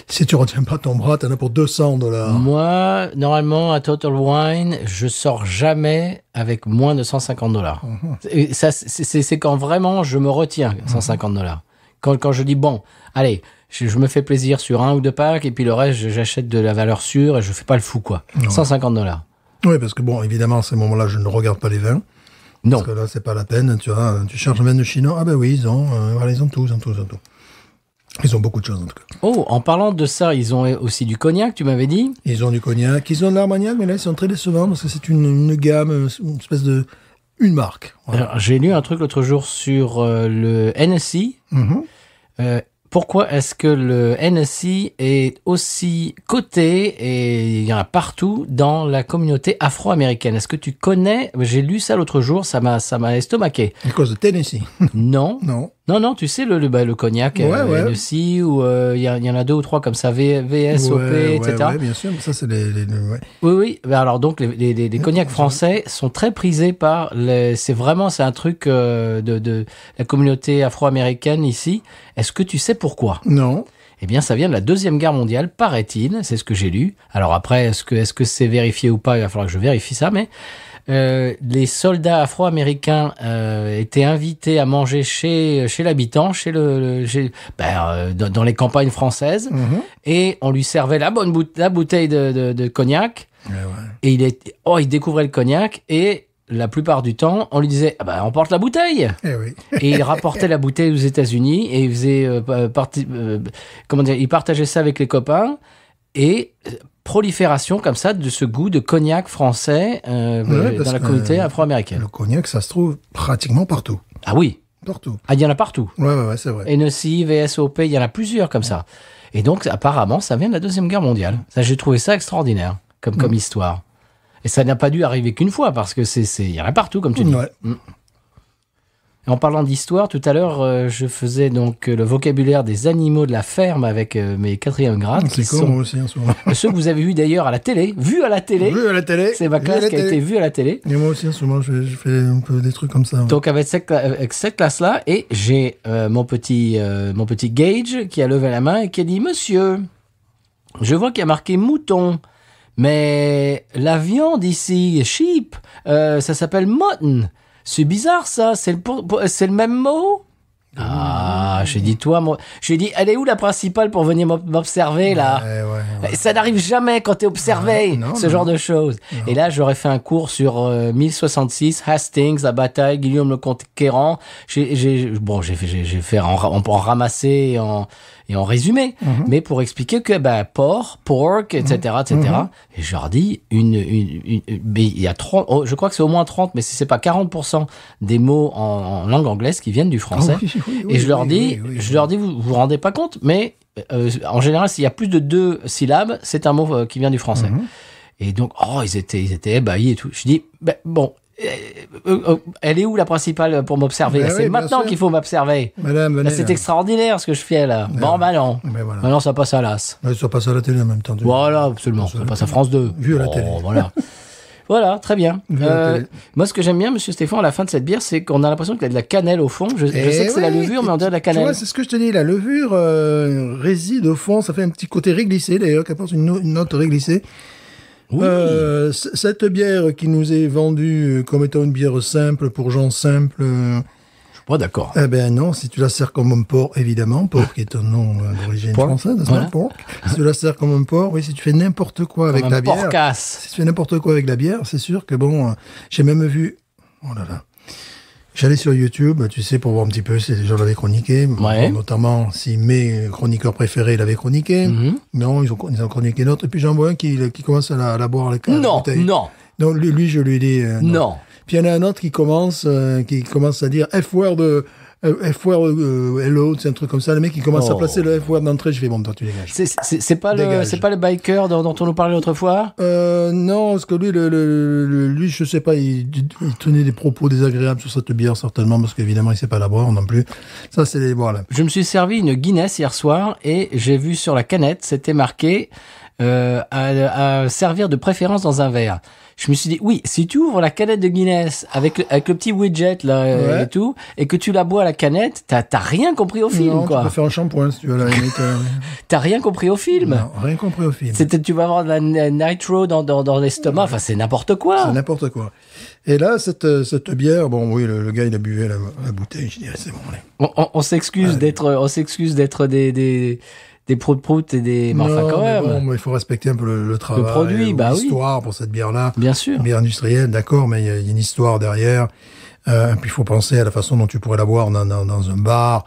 Si tu retiens pas ton bras, t'en as pour $200. Moi, normalement, à Total Wine, je sors jamais avec moins de $150. Et ça, c'est quand vraiment je me retiens $150. Quand je dis, bon, allez, je me fais plaisir sur un ou deux packs, et puis le reste, j'achète de la valeur sûre, et je fais pas le fou, quoi. $150. Oui, parce que bon, évidemment, à ces moments-là, je ne regarde pas les vins. Non. Parce que là, c'est pas la peine, tu vois. Tu cherches un vin de chinois, ah ben oui, ils ont tout. Ils ont beaucoup de choses, en tout cas. Oh, en parlant de ça, ils ont aussi du cognac, tu m'avais dit? Ils ont du cognac, ils ont de l'armagnac, mais là, ils sont très décevants parce que c'est une gamme, une espèce de... Une marque. Voilà. Alors, j'ai lu un truc l'autre jour sur le Hennessy. Pourquoi est-ce que le Hennessy est aussi coté et il y en a partout dans la communauté afro-américaine? Est-ce que tu connais? J'ai lu ça l'autre jour, ça m'a estomaqué. À cause de Tennessee. Non. Non. Tu sais, le cognac, Ouais. Hennessy, ou il y en a deux ou trois comme ça, VSOP, etc. Ouais, bien sûr, mais ça, c'est les ouais. Oui. Alors, donc, les cognacs français sont très prisés par c'est un truc de la communauté afro-américaine ici. Est-ce que tu sais pourquoi? Non. Eh bien, ça vient de la Deuxième Guerre mondiale, paraît-il. C'est ce que j'ai lu. Alors après, est-ce que c'est vérifié ou pas? Il va falloir que je vérifie ça, mais les soldats afro-américains étaient invités à manger chez l'habitant, dans les campagnes françaises, et on lui servait la bouteille de cognac, et il découvrait le cognac, et la plupart du temps, on lui disait emporte la bouteille. Et il rapportait la bouteille aux États-Unis et il faisait il partageait ça avec les copains, et prolifération comme ça de ce goût de cognac français dans la communauté afro-américaine. Le cognac, ça se trouve pratiquement partout. Ah oui. Partout. Ah, il y en a partout. Ouais, c'est vrai. Hennessy, VSOP, il y en a plusieurs comme ça. Et donc, apparemment, ça vient de la Deuxième Guerre mondiale. Ça, j'ai trouvé ça extraordinaire comme histoire. Et ça n'a pas dû arriver qu'une fois, parce que il y en a partout, comme tu dis. Ouais. Et en parlant d'histoire, tout à l'heure, je faisais donc le vocabulaire des animaux de la ferme avec mes 4e grades. C'est con, moi aussi, en ce moment. Ceux que vous avez vus d'ailleurs à la télé. Vus à la télé. C'est ma classe qui a été vue à la télé. Et moi aussi, en ce moment, je fais un peu des trucs comme ça. Ouais. Donc avec cette classe-là, et j'ai mon petit Gage qui a levé la main et qui a dit « Monsieur, je vois qu'il y a marqué mouton, mais la viande ici, sheep, ça s'appelle mutton. C'est bizarre ça, c'est le même mot ?» Ah, j'ai dit, elle est où la principale pour venir m'observer, là? Ouais. Ça n'arrive jamais quand t'es observé, genre de choses. Non. Et là, j'aurais fait un cours sur 1066, Hastings, la bataille, Guillaume le Conquérant. J'ai fait en ramasser et en résumé, mais pour expliquer que, pork, etc., Et je leur dis, il y a 30, je crois que c'est au moins 30, mais si c'est pas 40% des mots en langue anglaise qui viennent du français. Et je leur dis, vous vous rendez pas compte, mais en général, s'il y a plus de 2 syllabes, c'est un mot qui vient du français. Et donc, ils étaient ébahis et tout. Je dis, elle est où la principale pour m'observer? C'est maintenant qu'il faut m'observer. Madame, venez, c'est extraordinaire ce que je fais là. Non. Voilà. Maintenant, ça passe à l'as. Ça passe à la télé en même temps. Voilà, absolument. Ça passe à France 2. Vu à la télé. Voilà. Voilà, très bien. Moi, ce que j'aime bien, monsieur Stéphane, à la fin de cette bière, c'est qu'on a l'impression qu'il y a de la cannelle au fond. Je sais que c'est la levure, mais on dirait de la cannelle. Tu vois, c'est ce que je te dis. La levure réside au fond. Ça fait un petit côté réglissé, d'ailleurs, qui apporte une note réglissée. Oui. Cette bière qui nous est vendue comme étant une bière simple pour gens simples... Je suis pas d'accord. Eh ben non, si tu la sers comme un porc, évidemment, porc est un nom d'origine française, voilà. Porc. Si tu la sers comme un porc, oui, si tu fais n'importe quoi avec la bière... Porcasse. Si tu fais n'importe quoi avec la bière, c'est sûr que j'ai même vu... Oh là là. J'allais sur YouTube, tu sais, pour voir un petit peu si les gens l'avaient chroniqué. Ouais. Notamment, si mes chroniqueurs préférés l'avaient chroniqué. Non, ils ont chroniqué d'autres. Et puis j'en vois un qui commence à la boire avec la bouteille. Non. Donc lui, je lui dis non. Puis il y en a un autre qui commence à dire F-word, hello, c'est un truc comme ça. Le mec, il commence à placer le F-word d'entrée. Je fais, bon, toi, tu dégages. C'est pas le biker dont on nous parlait l'autre fois? Non, parce que lui, je sais pas, il tenait des propos désagréables sur cette bière, certainement, parce qu'évidemment, il sait pas la boire non plus. Ça, c'est voilà. Je me suis servi une Guinness hier soir et j'ai vu sur la canette, c'était marqué, à servir de préférence dans un verre. Je me suis dit, oui, si tu ouvres la canette de Guinness avec le petit widget là et tout, et que tu la bois à la canette, t'as rien compris au film, quoi. Tu peux faire un shampoing si tu veux, la limite. T'as rien compris au film. Non, rien compris au film. Tu vas avoir de la nitro dans l'estomac, enfin, c'est n'importe quoi. C'est n'importe quoi. Et là, cette bière, le gars, il a buvé la bouteille, je dirais, c'est bon, allez. On s'excuse d'être des proutes et des... Non, enfin, quand même. Mais il faut respecter un peu le travail. Le produit, l'histoire pour cette bière-là. Bien sûr. Une bière industrielle, d'accord, mais il y a une histoire derrière. Puis il faut penser à la façon dont tu pourrais la boire dans un bar.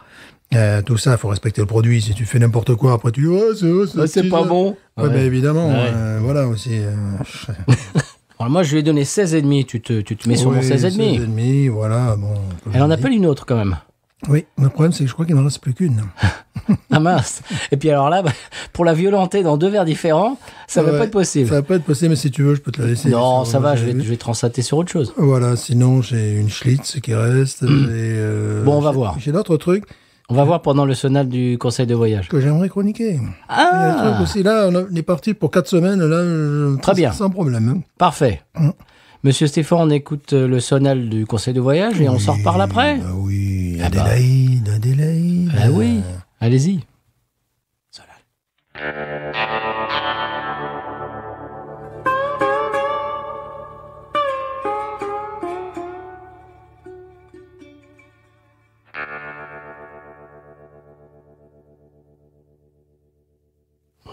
Tout ça, il faut respecter le produit. Si tu fais n'importe quoi, après tu dis, c'est pas bon. Ouais, mais évidemment, Ouais. voilà aussi. Alors moi, je lui ai donné 16,5. Tu te mets sur mon 16,5. 16,5, voilà. Bon, comme Elle en je appelle une autre, quand même. dis. Oui, le problème, c'est que je crois qu'il n'en reste plus qu'une. Ah mince. Et puis alors là, bah, pour la violenter dans 2 verres différents, ça va Ouais, pas être possible. Ça va pas être possible, mais si tu veux, je peux te la laisser. Non, ça va, je j'ai- vais translater sur autre chose. Voilà, sinon, j'ai une Schlitz qui reste. Bon, on va voir. J'ai d'autres trucs On va voir pendant le sonal du conseil de voyage. que j'aimerais chroniquer. Il y a un Ah, truc aussi, là, on est parti pour 4 semaines, là. Très bien. Sans problème. Hein. parfait. Monsieur Stéphane, on écoute le sonal du conseil de voyage et on s'en reparle après. Ah oui, Ah bah. Adélaïde. Ah oui, allez-y.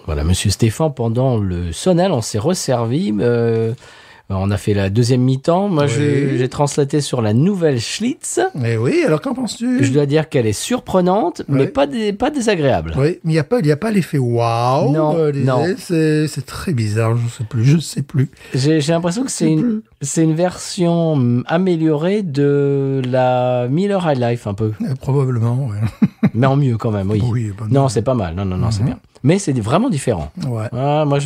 Voilà, Monsieur Stéphane, pendant le sonal, on s'est resservi. On a fait la deuxième mi-temps. Moi, Oui. j'ai translaté sur la nouvelle Schlitz. Eh oui, alors qu'en penses-tu? Je dois dire qu'elle est surprenante, mais Ouais. pas désagréable. Oui, mais il y a pas l'effet waouh. Non, non. C'est très bizarre, je sais plus. J'ai l'impression que c'est une version améliorée de la Miller High Life, un peu. Probablement, ouais. Mais en mieux quand même, oui. Oui, bah Non, c'est pas mal. Non, c'est bien. Mais c'est vraiment différent. Ouais. Ah, moi,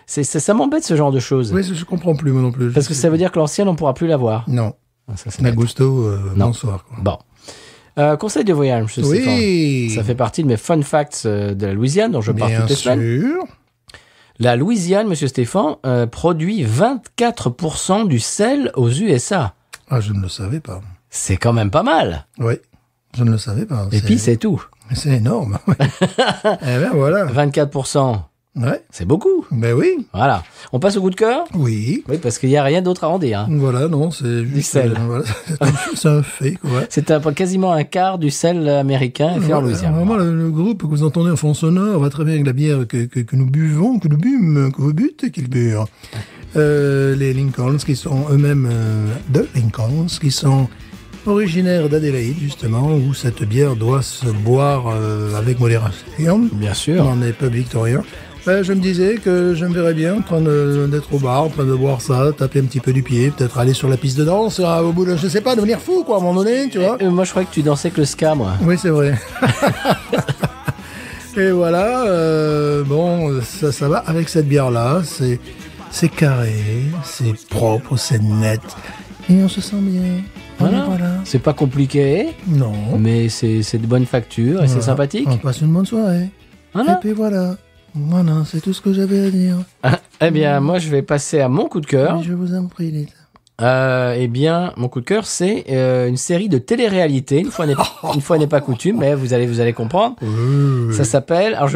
ça m'embête ce genre de choses. Oui, je comprends plus, moi non plus. Parce que ça veut dire que l'ancienne, on pourra plus la voir. Non. Ah, ça, c'est bête. Nagusto, Non. bonsoir. Quoi. Bon. Conseil de voyage, monsieur Stéphane. Oui. Ça fait partie de mes fun facts de la Louisiane, dont je parle Bien toutes les semaines. sûr. La Louisiane, monsieur Stéphane, produit 24% du sel aux USA. Ah, je ne le savais pas. C'est quand même pas mal. Oui, je ne le savais pas. Et puis, c'est tout. C'est énorme. ouais. Eh bien, voilà. 24%, Ouais. c'est beaucoup. Ben oui. Voilà. On passe au coup de cœur? Oui. Oui, parce qu'il n'y a rien d'autre à en dire. Hein. Voilà, non, c'est juste... sel. voilà. C'est un fait, quoi. C'est quasiment un quart du sel américain est fait en Louisiane. Vraiment, le groupe que vous entendez en fond sonore va très bien avec la bière que nous buvons, que nous bûmes, que vous butez et qu'ils burent. Les Lincolns, qui sont eux-mêmes de Lincolns, qui sont originaires d'Adélaïde, justement, où cette bière doit se boire avec modération. Bien sûr. Dans les pubs victoriens. Je me disais que je me verrais bien en train d'être au bar, en train de boire ça, taper un petit peu du pied, peut-être aller sur la piste de danse, là, au bout de, je sais pas, devenir fou, quoi, à un moment donné, tu vois. Moi, je croyais que tu dansais que le ska, moi. Oui, c'est vrai. Et voilà, bon, ça va avec cette bière-là. C'est carré, c'est propre, c'est net. Et on se sent bien. Voilà. Voilà. C'est pas compliqué, Non. mais c'est de bonne facture et c'est Voilà. sympathique. On passe une bonne soirée. Voilà. Et puis voilà. Voilà, c'est tout ce que j'avais à dire. Eh bien, moi, je vais passer à mon coup de cœur. Je vous en prie, Lisa. Eh bien, mon coup de cœur, c'est une série de télé-réalité. Une fois n'est pas coutume, mais vous allez comprendre. Ça s'appelle. Alors,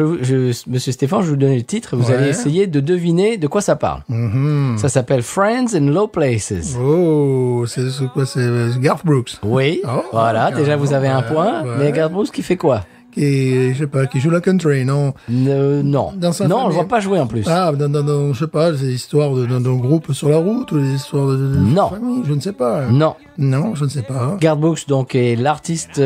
Monsieur Stéphane, je vais vous donner le titre. Vous Ouais. allez essayer de deviner de quoi ça parle. Mhm. Ça s'appelle Friends in Low Places. Oh, c'est quoi? C'est Garth Brooks. Oui, Oh, voilà. carrément, Déjà, vous avez un point. ouais. Mais Garth Brooks, qui fait quoi? Je sais pas, qui joue la country, non? Non. Dans sa Non, on le famille. voit pas jouer en plus. Ah, je sais pas, c'est l'histoire d'un groupe sur la route ou des histoires de Non. famille, je ne sais pas. Non. Non, je ne sais pas. Garth Brooks, donc, est l'artiste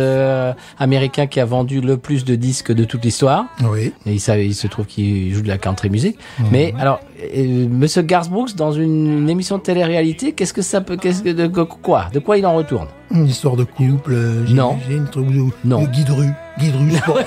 américain qui a vendu le plus de disques de toute l'histoire. Oui. Et il se trouve qu'il joue de la country music. Mais alors, Monsieur Garth Brooks, dans une émission de télé-réalité, de quoi il en retourne? Une histoire de couple, Non. j'imagine, un truc de Non. Guidru, sport,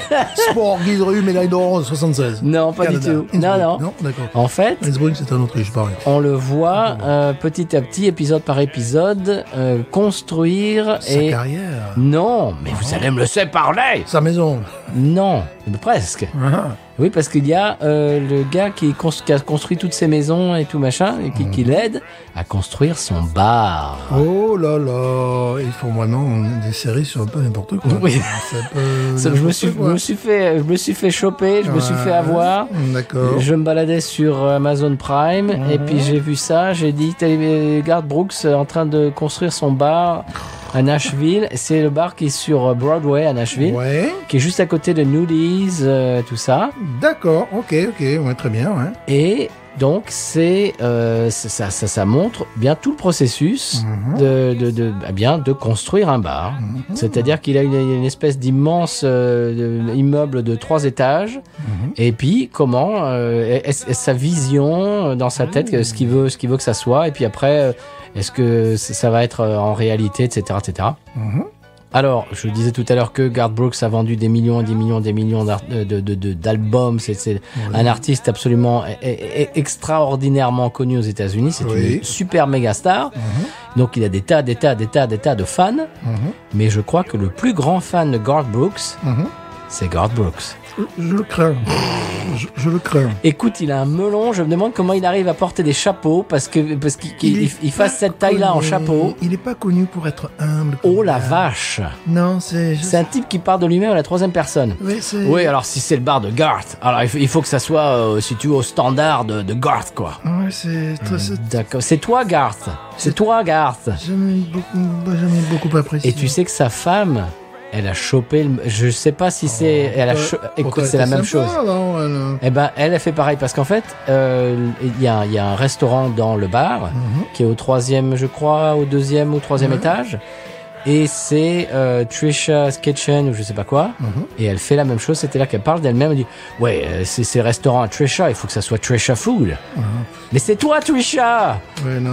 sport Guidru, médaille d'or 76. Non, pas Canada. du tout. Non, Innsbruck. non. Non, d'accord. En fait, Innsbruck, c'est en Autriche, pareil. on le voit petit à petit, épisode par épisode, construire Sa et... carrière, Non, mais vous allez me laisser parler. sa maison. Non, mais presque. Ah. Oui, parce qu'il y a le gars qui a construit toutes ces maisons et tout machin, et qui l'aide à construire son bar. Oh là là, ils font vraiment des séries sur un peu n'importe quoi. Oui. Ça peut- Ça, je me suis fait choper, je me suis fait avoir. D'accord. Je me baladais sur Amazon Prime et puis j'ai vu ça, j'ai dit Garth Brooks en train de construire son bar à Nashville. C'est le bar qui est sur Broadway à Nashville, Ouais. qui est juste à côté de Nudies, tout ça. D'accord, ok, ouais, très bien, ouais. Et donc ça montre bien tout le processus de construire un bar. C'est-à-dire qu'il a une espèce d'immense immeuble de 3 étages. Et puis comment sa vision dans sa tête, ce qu'il veut que ça soit. Et puis après, est-ce que ça va être en réalité, etc., etc. Alors, je disais tout à l'heure que Garth Brooks a vendu des millions d'albums. C'est un artiste absolument extraordinairement connu aux États-Unis. C'est une super méga star. Donc, il a des tas de fans. Mais je crois que le plus grand fan de Garth Brooks, c'est Garth Brooks. Je le crains. Je le crains. Écoute, il a un melon. Je me demande comment il arrive à porter des chapeaux parce qu'il fasse cette taille-là en chapeau. Il n'est pas connu pour être humble. Oh la vache! Non, c'est un type qui parle de lui-même à la 3e personne. Oui, alors si c'est le bar de Garth, alors il faut que ça soit, si tu veux, au standard de Garth, quoi. Ouais, c'est d'accord. C'est toi, Garth. C'est toi, Garth. J'aime beaucoup apprécié. Et tu sais que sa femme, elle a chopé je sais pas si c'est écoute, c'est la même chose. Eh ben elle a fait pareil parce qu'en fait il y a un restaurant dans le bar qui est au 3e, je crois, au 2e ou 3e étage. Et c'est Trisha's Kitchen ou je sais pas quoi. Et elle fait la même chose. C'était là qu'elle parle d'elle-même. Elle dit ouais, c'est le restaurant à Trisha. Il faut que ça soit Trisha Food. Mais c'est toi, Trisha.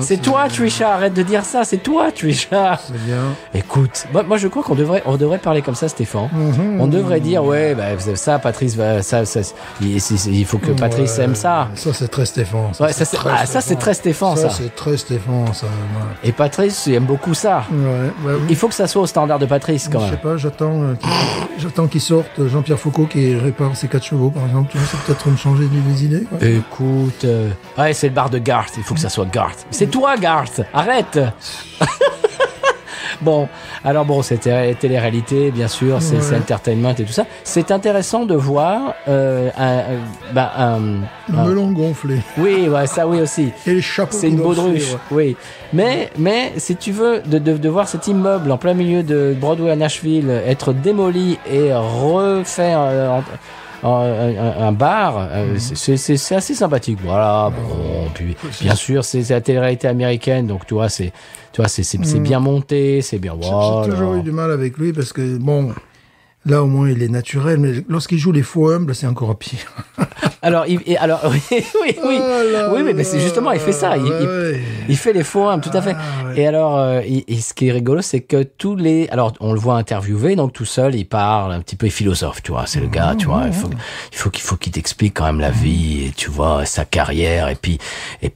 C'est toi, Trisha. Arrête de dire ça. C'est toi, Trisha. C'est bien. Écoute, moi je crois qu'on devrait parler comme ça, Stéphane. On devrait dire ouais, ça, Patrice, il faut que Patrice aime ça. Ça c'est très Stéphane. Ça, c'est très Stéphane. Ça c'est très Stéphane. Ça. Et Patrice il aime beaucoup ça. Il faut que ça soit au standard de Patrice quand même. Je sais pas, j'attends qu'il sorte Jean-Pierre Foucault qui répare ses 4 chevaux par exemple. Tu vois, c'est peut-être me changer des idées. Quoi. Écoute, ouais, c'est le bar de Garth. Il faut que ça soit Garth. C'est toi, Garth. Arrête. Bon, c'est télé-réalité, bien sûr, c'est entertainment et tout ça. C'est intéressant de voir le melon gonflé. Oui, ouais, ça oui aussi. Et les chapeaux. C'est une baudruche, oui. Mais si tu veux, de voir cet immeuble en plein milieu de Broadway à Nashville être démoli et refait un bar, c'est assez sympathique. Voilà. Bon, puis bien sûr, c'est la télé-réalité américaine, donc tu vois, c'est bien monté, c'est bien. Voilà. J'ai toujours eu du mal avec lui parce que bon. Là, au moins, il est naturel, mais lorsqu'il joue les faux humbles, c'est encore pire. Alors, oui, mais c'est justement, il fait ça. Il fait les faux humbles, tout à fait. Ouais. Et alors, ce qui est rigolo, c'est que alors, on le voit interviewer, donc tout seul, il parle un petit peu philosophe, tu vois. C'est le gars, tu vois. Il faut qu'il t'explique quand même la vie, et tu vois, sa carrière, et puis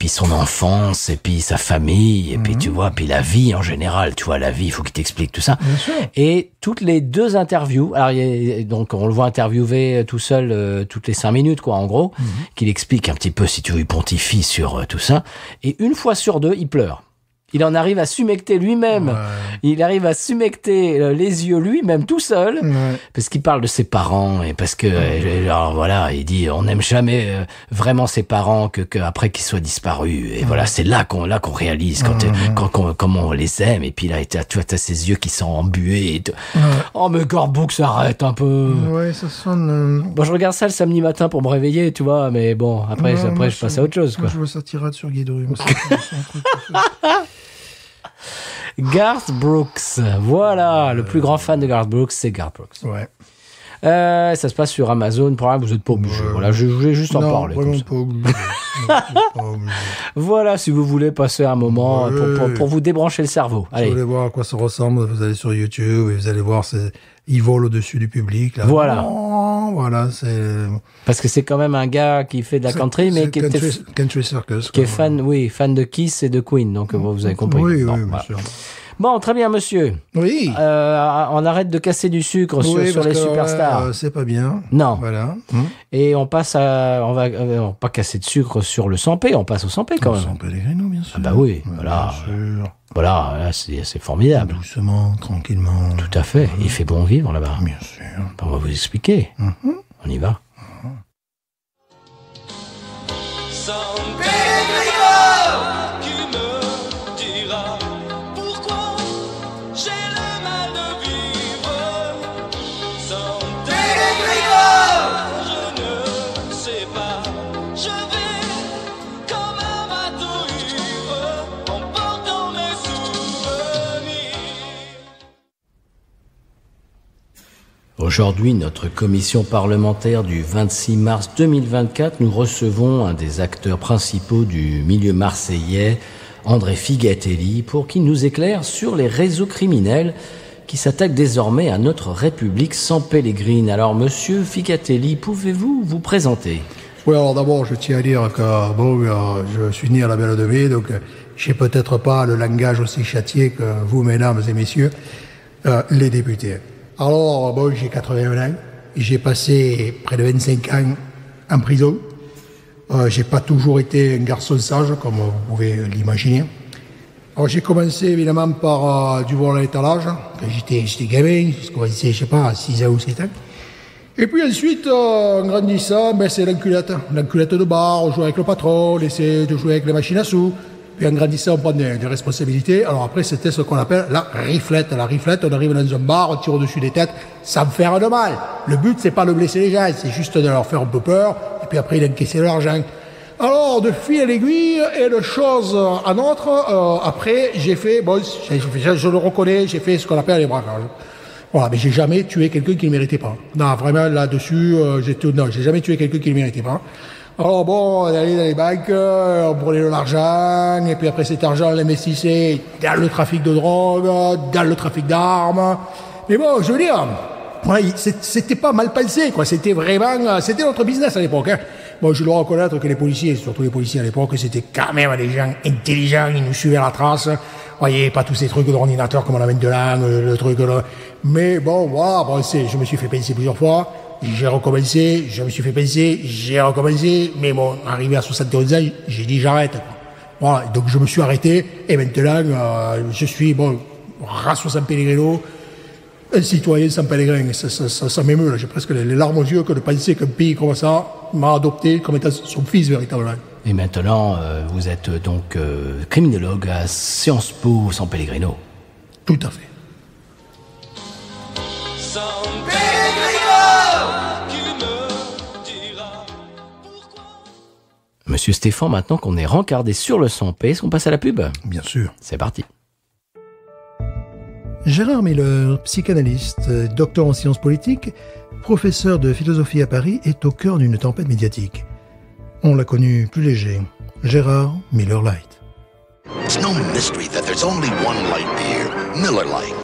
son enfance, et puis sa famille, et puis tu vois, puis la vie en général, tu vois, la vie, il faut qu'il t'explique tout ça. Et toutes les 2 interviews, alors, donc on le voit interviewer tout seul toutes les 5 minutes, quoi, en gros, qu'il explique un petit peu, si tu veux, il pontifie sur tout ça. Et une fois sur 2, il pleure. Il en arrive à s'humecter lui-même. Ouais. Il arrive à s'humecter les yeux lui-même tout seul, parce qu'il parle de ses parents et parce que alors voilà, il dit on n'aime jamais vraiment ses parents que après qu'ils soient disparus. Et voilà, c'est là qu'on réalise comment on les aime. Et puis là, tu vois, t'as ses yeux qui sont embués. Oh mais Garth Brooks, arrête un peu. Ouais, ça sonne. Bon, je regarde ça le samedi matin pour me réveiller, tu vois. Mais bon, après je passe à autre chose, quoi. Je vois ça tirade sur Guy Dru. Garth Brooks, voilà, le plus grand fan de Garth Brooks, c'est Garth Brooks. Ouais. Ça se passe sur Amazon Prime, vous n'êtes pas obligé. Voilà, je voulais juste en parler. Vraiment pas obligé. Voilà, si vous voulez passer un moment pour vous débrancher le cerveau. Si vous voulez voir à quoi ça ressemble, vous allez sur YouTube et vous allez voir, il vole au-dessus du public. Là. Voilà. Voilà, c'est... Parce que c'est quand même un gars qui fait de la country, mais qui Country Circus. Qui est fan de Kiss et de Queen, donc vous avez compris. Oui, bon, bien voilà. sûr. Bon, très bien, monsieur. Oui. On arrête de casser du sucre sur les superstars. C'est pas bien. Non. Voilà. Et on passe on va pas casser de sucre sur le 100p, on passe au 100p quand même. 100p Pellegrino, bien sûr. Ah bah oui, voilà. Bien sûr. Voilà, là, c'est formidable. Doucement, tranquillement. Tout à fait. Il fait bon vivre là-bas. Bien sûr. On va vous expliquer. On y va. Aujourd'hui, notre commission parlementaire du 26 mars 2024, nous recevons un des acteurs principaux du milieu marseillais, André Figatelli, pour qu'il nous éclaire sur les réseaux criminels qui s'attaquent désormais à notre République sans Pellegrine. Alors, monsieur Figatelli, pouvez-vous vous présenter ? Oui, alors d'abord, je tiens à dire que je suis né à la Belle de Mai, donc j'ai peut-être pas le langage aussi châtié que vous, mesdames et messieurs, les députés. Alors, j'ai 81 ans, j'ai passé près de 25 ans en prison. J'ai pas toujours été un garçon sage, comme vous pouvez l'imaginer. Alors, j'ai commencé évidemment par du vol à l'étalage, quand j'étais gamin, j'ai commencé, je sais pas, à 6 ans ou 7 ans. Et puis ensuite, en grandissant, c'est l'enculette de bar, on joue avec le patron, on essaie de jouer avec les machines à sous. Puis en grandissant, on prend des responsabilités. Alors après, c'était ce qu'on appelle la riflette. La riflette, on arrive dans un bar, on tire au-dessus des têtes, sans faire de mal. Le but, c'est pas de blesser les gens, c'est juste de leur faire un peu peur, et puis après, d'encaisser de l'argent. Alors, de fil à l'aiguille, et de chose à autre, après, j'ai fait, je le reconnais, j'ai fait ce qu'on appelle les braquages. Voilà, mais j'ai jamais tué quelqu'un qui ne méritait pas. Non, vraiment, là-dessus, j'ai jamais tué quelqu'un qui ne méritait pas. Alors bon, on allait dans les banques, on prenait de l'argent, et puis après cet argent, on l'investissait dans le trafic de drogue, dans le trafic d'armes. Mais bon, je veux dire, ouais, c'était pas mal pensé, quoi. C'était vraiment, c'était notre business à l'époque, hein. Bon, je dois reconnaître que les policiers, surtout les policiers à l'époque, c'était quand même des gens intelligents, ils nous suivaient à la trace. Voyez, pas tous ces trucs d'ordinateur comme on a maintenant, le truc là. Mais bon, voilà, je me suis fait pincer plusieurs fois. J'ai recommencé, je me suis fait pincer, j'ai recommencé, mais bon, arrivé à 71 ans, j'ai dit j'arrête, quoi. Voilà, donc je me suis arrêté, et maintenant, je suis, race sans Pellegrino, un citoyen sans Pellegrino, ça m'émeut, là, j'ai presque les larmes aux yeux que de penser qu'un pays comme ça m'a adopté comme étant son fils, véritablement. Et maintenant, vous êtes donc criminologue à Sciences Po San Pellegrino. Tout à fait. Monsieur Stéphane, maintenant qu'on est rencardé sur le 100p, est-ce qu'on passe à la pub ? Bien sûr. C'est parti. Gérard Miller, psychanalyste, docteur en sciences politiques, professeur de philosophie à Paris, est au cœur d'une tempête médiatique. On l'a connu plus léger. Gérard Miller Lite. It's no mystery that there's only one light beer, Miller Lite.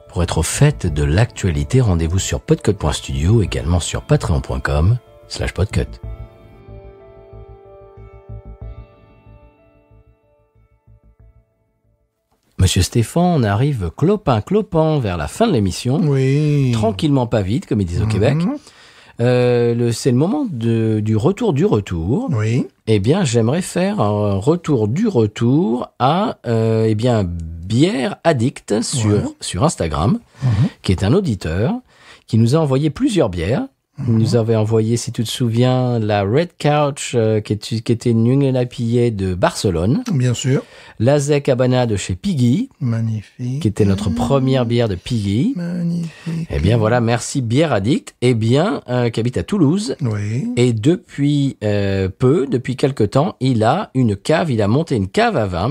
Pour être au fait de l'actualité, rendez-vous sur podcut.studio, également sur patreon.com/podcut. Monsieur Stéphane, on arrive clopin vers la fin de l'émission. Oui. Tranquillement pas vite, comme ils disent au Québec. C'est le moment du retour du retour. Oui. Eh bien, j'aimerais faire un retour du retour à Bière Addict sur Instagram, qui est un auditeur qui nous a envoyé plusieurs bières. Il nous avait envoyé, si tu te souviens, la Red Couch, qui était une New England IPA de Barcelone. Bien sûr. La Zec Habana de chez Piggy. Magnifique. Qui était notre première bière de Piggy. Magnifique. Eh bien, voilà, merci Bière Addict. Eh bien, qui habite à Toulouse. Oui. Et depuis depuis quelque temps, il a monté une cave à vin,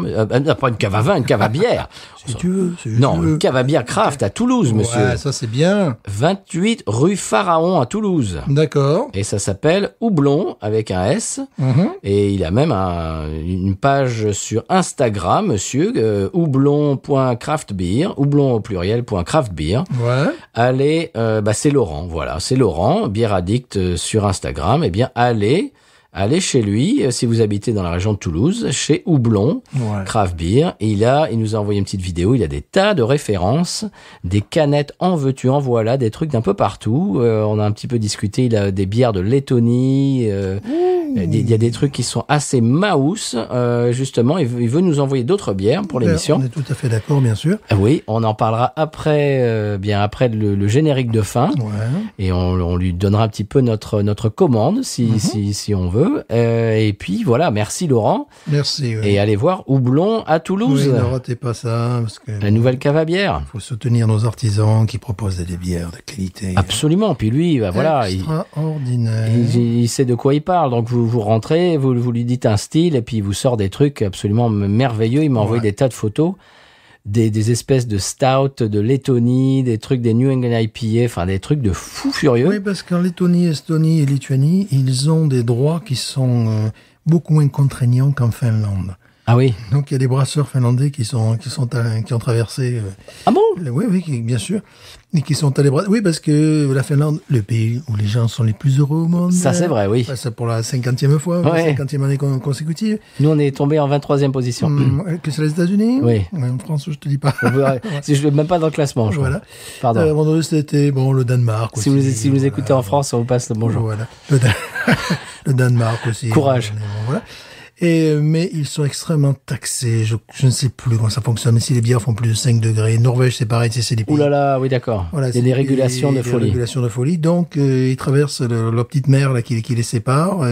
pas une cave à vin, une cave à bière. Si tu veux. Une cave à bière craft à Toulouse, monsieur. Ouais, ça c'est bien. 28 rue Pharaon à Toulouse. D'accord. Et ça s'appelle Houblon avec un S. Et il a même une page sur Instagram, monsieur, houblon.craftbeer, houblon au pluriel, .craftbeer. Ouais. Allez, c'est Laurent, voilà, c'est Laurent, Bière Addict sur Instagram. Eh bien, allez chez lui, si vous habitez dans la région de Toulouse, chez Houblon, Craft Beer. Et il nous a envoyé une petite vidéo, il a des tas de références, des canettes en veux-tu, en voilà, des trucs d'un peu partout. On a un petit peu discuté, il a des bières de Lettonie, il y a des trucs qui sont assez maous, justement. Il veut nous envoyer d'autres bières pour l'émission. On est tout à fait d'accord, bien sûr. Oui, on en parlera après, après le générique de fin. Ouais. Et on lui donnera un petit peu notre commande, si on veut. Et puis voilà, merci Laurent. Merci. Oui. Et allez voir Houblon à Toulouse. Oui, ne ratez pas ça. Parce que, la nouvelle cave à bière. Il faut soutenir nos artisans qui proposent des bières de qualité. Absolument. Puis lui, voilà. Extraordinaire. Il sait de quoi il parle. Donc vous rentrez, vous lui dites un style et puis il vous sort des trucs absolument merveilleux. Il m'a envoyé des tas de photos. des espèces de stout de Lettonie, des trucs des New England IPA, enfin des trucs de fou furieux. Oui, parce qu'en Lettonie, Estonie et Lituanie, ils ont des droits qui sont beaucoup moins contraignants qu'en Finlande. Ah oui. Donc il y a des brasseurs finlandais qui ont traversé. Ah bon? Oui, bien sûr, et qui sont allés brasser. Oui, parce que la Finlande, le pays où les gens sont les plus heureux au monde. Ça, c'est vrai, oui. Ça pour la 50e fois, Ouais. la 50e année consécutive. Nous, on est tombé en 23e position. Que c'est les États-Unis. Oui. Ouais, en France, je te dis pas. Si je ne même pas dans le classement, je crois. Voilà. Pardon. Avant de c'était le Danemark aussi. Si vous écoutez en France, on vous passe le bonjour. Voilà. Le Danemark aussi. Courage. Voilà. Mais ils sont extrêmement taxés. Je ne sais plus comment ça fonctionne. Mais si les bières font plus de 5 degrés. Norvège, c'est pareil. C'est des pays. Ouh là là, oui, d'accord. Voilà, il y a des régulations de folie. Des régulations de folie. Donc, ils traversent leur petite mer là, qui les sépare.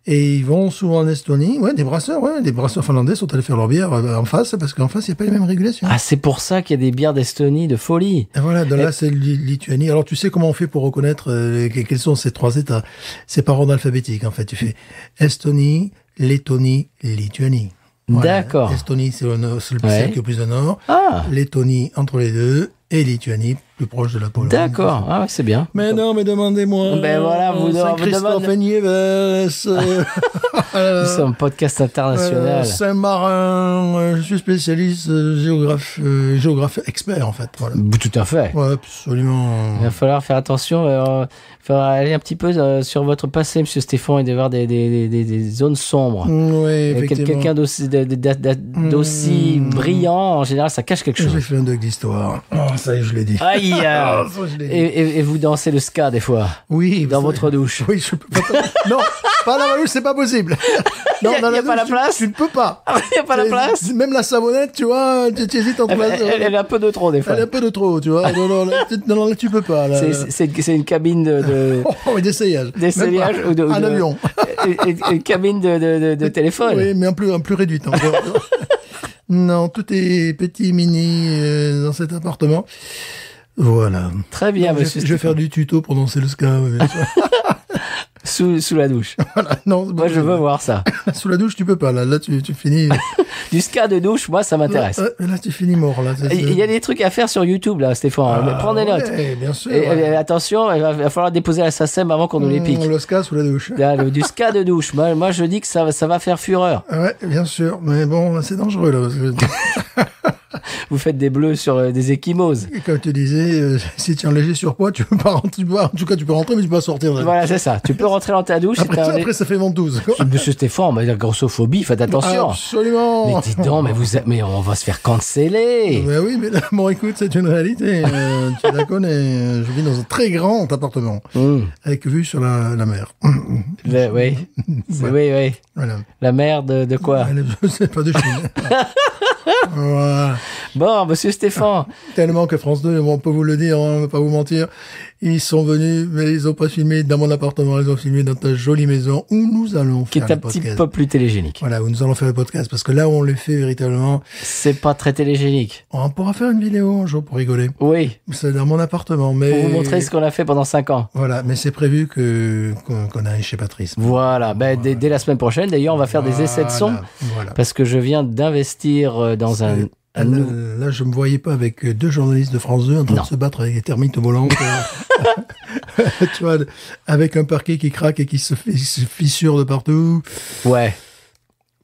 Et ils vont souvent en Estonie. Des brasseurs finlandais sont allés faire leur bière en face, parce qu'en face, il n'y a pas les mêmes régulations. Ah, c'est pour ça qu'il y a des bières d'Estonie de folie. Et voilà, là, c'est Lituanie. Alors, tu sais comment on fait pour reconnaître quels sont ces 3 États? C'est par ordre alphabétique, en fait. Tu fais Estonie, Lettonie, Lituanie. Voilà. D'accord. Estonie, c'est celle qui est plus au nord. Ah. Lettonie, entre les deux. Et Lituanie, plus proche de la Pologne. D'accord. Ah, ouais, c'est bien. Mais non, mais demandez-moi. Ben voilà, vous Saint-Christophe et Niévès. Nous sommes podcast international. Saint-Marin. Je suis spécialiste géographe expert, en fait. Voilà. Tout à fait. Ouais, absolument. Il va falloir faire attention. Il faudra aller un petit peu sur votre passé, Monsieur Stéphane, et de voir des zones sombres. Oui, Et effectivement. quelqu'un d'aussi brillant, en général, ça cache quelque J'ai chose. fait un doc d'histoire. Oh, ça y est, je l'ai dit. Aïe. Ça, je l'ai dit. Et vous dansez le ska des fois. Oui. Dans ça- votre douche. Oui, je peux pas. Non, pas dans ma douche, c'est pas possible. Non, Y a dans pas la douche, place tu ne peux pas. Il n'y a pas la place. Même la savonnette, tu vois, tu hésites entre Elle a un peu de trop des fois. Elle a un peu de trop, tu vois. Non, là, tu peux pas. Là. C'est une cabine de Oh, d'essayage. d'essayage Même pas. ou de Un avion. une cabine de téléphone. Oui, mais en plus réduite encore. Non, tout est petit, mini dans cet appartement. Voilà. Très bien, Je monsieur. vais faire du tuto pour danser le ska. Oui, bien sûr. Sous la douche. Voilà. Non, Moi, je veux voir ça. Sous la douche, tu peux pas. Là, tu finis. Du ska de douche, moi, ça m'intéresse. Là, tu finis mort. Là. Il y a des trucs à faire sur YouTube, là, Stéphane. Mais prenez note. Ouais, bien sûr. Et attention, il va falloir déposer la SACEM avant qu'on nous les pique. Le ska sous la douche. Là, du ska de douche. Moi, je dis que ça va faire fureur. Ouais, bien sûr. Mais bon, là, c'est dangereux, là. Parce que, Vous faites des bleus sur des échymoses. comme tu disais, si tu es en léger surpoids, tu peux pas rentrer. En tout cas, tu peux rentrer, mais tu peux pas sortir. Voilà, c'est ça. Tu peux rentrer dans ta douche. Après, ça fait ventouse. quoi. Monsieur Stéphane, mais la grossophobie, faites attention. Absolument. Mais dis donc, mais on va se faire canceller. Ben oui, mais là, bon, écoute, c'est une réalité. Tu la connais. Je vis dans un très grand appartement. Avec vue sur la mer. Oui. Oui. Voilà. La mère de quoi? Je sais pas de Chine. Voilà. Bon, monsieur Stéphane. Tellement que France 2, on peut vous le dire, on va pas vous mentir, ils sont venus, mais ils ont pas filmé dans mon appartement, ils ont filmé dans ta jolie maison où nous allons Qui faire est un le petit podcast. peu plus télégénique. Voilà, où nous allons faire le podcast, parce que là où on le fait véritablement, C'est pas très télégénique. on pourra faire une vidéo un jour pour rigoler. Oui. C'est dans mon appartement, mais... Pour vous montrer ce qu'on a fait pendant 5 ans. Voilà, mais c'est prévu qu'on aille chez Patrice. Voilà. Ben, dès la semaine prochaine, d'ailleurs, on va faire des essais de son. Voilà. Parce que je viens d'investir dans un Là, je me voyais pas avec 2 journalistes de France 2 en train Non. de se battre avec des termites volantes. Tu vois, avec un parquet qui craque et qui se fissure de partout. Ouais.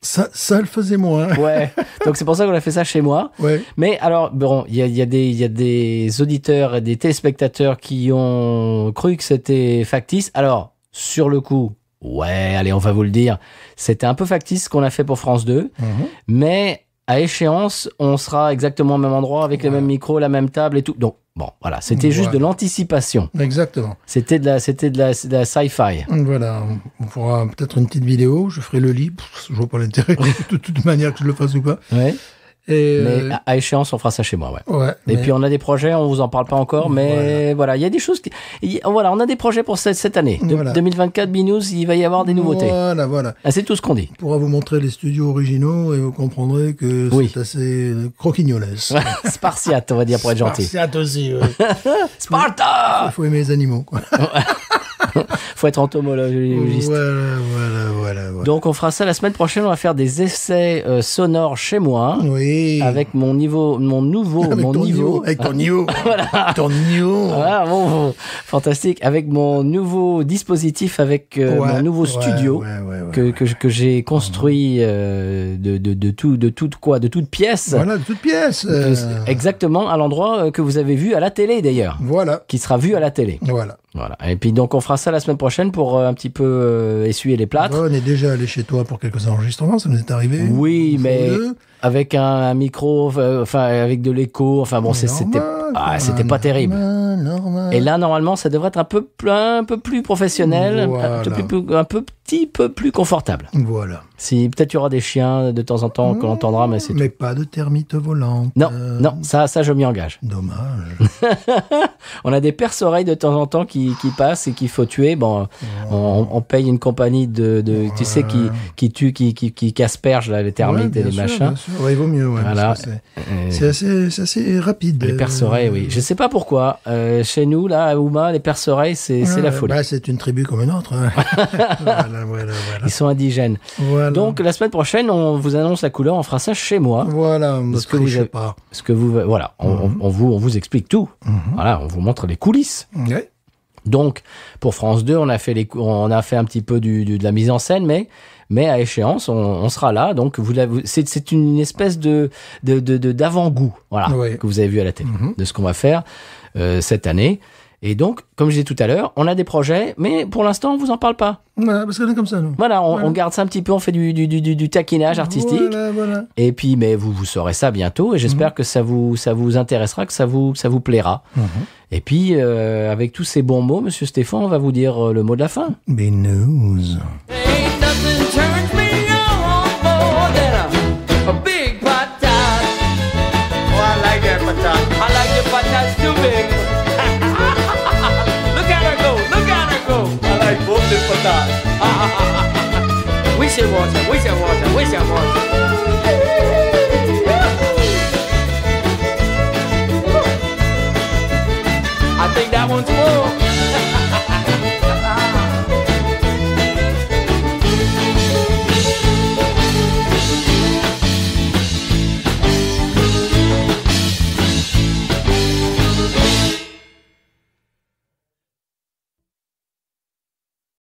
Ça le faisait moins. Ouais. Donc c'est pour ça qu'on a fait ça chez moi. Ouais. Mais alors, bon, il y a des auditeurs et des téléspectateurs qui ont cru que c'était factice. Alors, sur le coup, ouais, allez, on va vous le dire. C'était un peu factice ce qu'on a fait pour France 2. Mais à échéance, on sera exactement au même endroit avec les mêmes micros, la même table et tout. Donc, bon, voilà. C'était juste de l'anticipation. Exactement. C'était de la sci-fi. Voilà. On fera peut-être une petite vidéo. Je ferai le lit. Je vois pas l'intérêt de toute manière que je le fasse ou pas. Ouais. Et Mais à échéance, on fera ça chez moi, ouais. ouais. Et puis on a des projets, on vous en parle pas encore, mais voilà, il y a des choses. Voilà, on a des projets pour cette année. Voilà. 2024 Binous, il va y avoir des nouveautés. Voilà. Ah, c'est tout ce qu'on dit. On pourra vous montrer les studios originaux et vous comprendrez que Oui. c'est assez croquignolesque. Spartiate, on va dire pour être gentil. Spartiate aussi. Ouais. Sparta. Il faut aimer les animaux, quoi. faut être entomologiste. Voilà. Donc on fera ça la semaine prochaine. On va faire des essais sonores chez moi. Oui. Avec mon nouveau. Avec ton niveau. Voilà. Ton niveau. Voilà, bon, fantastique. Avec mon nouveau dispositif, avec mon nouveau studio que j'ai construit de toutes pièces. Voilà, de toutes pièces. Exactement à l'endroit que vous avez vu à la télé d'ailleurs. Voilà. Qui sera vu à la télé. Voilà. Et puis donc on fera ça la semaine prochaine pour un petit peu essuyer les plâtres. On est déjà allé chez toi pour quelques enregistrements, ça nous est arrivé. Oui, mais avec un micro, avec de l'écho. Enfin bon, c'était pas terrible. Normal. Et là, normalement, ça devrait être un peu plus professionnel, Voilà. un petit peu plus confortable. Voilà. Si peut-être il y aura des chiens de temps en temps qu'on entendra, mais c'est tout. Mais pas de termites volantes. Non, ça je m'y engage. Dommage. On a des perce-oreilles de temps en temps qui passent et qu'il faut tuer. Bon, on paye une compagnie tu sais, qui asperge là, les termites et les machins. Bien sûr. Ouais, il vaut mieux. Ouais, Voilà. C'est assez rapide. Les perce-oreilles, oui. Je sais pas pourquoi. Chez nous, là, à Houma, les perce-oreilles, c'est la folie. C'est une tribu comme une autre. Hein. voilà. Ils sont indigènes. Voilà. Donc, la semaine prochaine, on vous annonce la couleur. On fera ça chez moi. Voilà. Parce que vous avez, pas. Parce que on vous explique tout. Voilà, on vous montre les coulisses. Ouais. Donc, pour France 2, on a fait un petit peu de la mise en scène, mais à échéance, on sera là. Donc, c'est une espèce d'avant-goût, que vous avez vu à la télé, de ce qu'on va faire cette année. Et donc, comme je disais tout à l'heure, on a des projets, mais pour l'instant, on vous en parle pas. Voilà, parce qu'on est comme ça, nous. Voilà, on garde ça un petit peu, on fait du taquinage artistique. Voilà. Et puis, mais vous saurez ça bientôt, et j'espère que ça vous intéressera, que ça vous plaira. Et puis, avec tous ces bons mots, Monsieur Stéphane, on va vous dire le mot de la fin. Be news. Ain't nothing turns me on more than a big patat. Oh, I like that patat. I like the patats too big. Look at her go. I like both the patats. We should watch her. I think that one's full.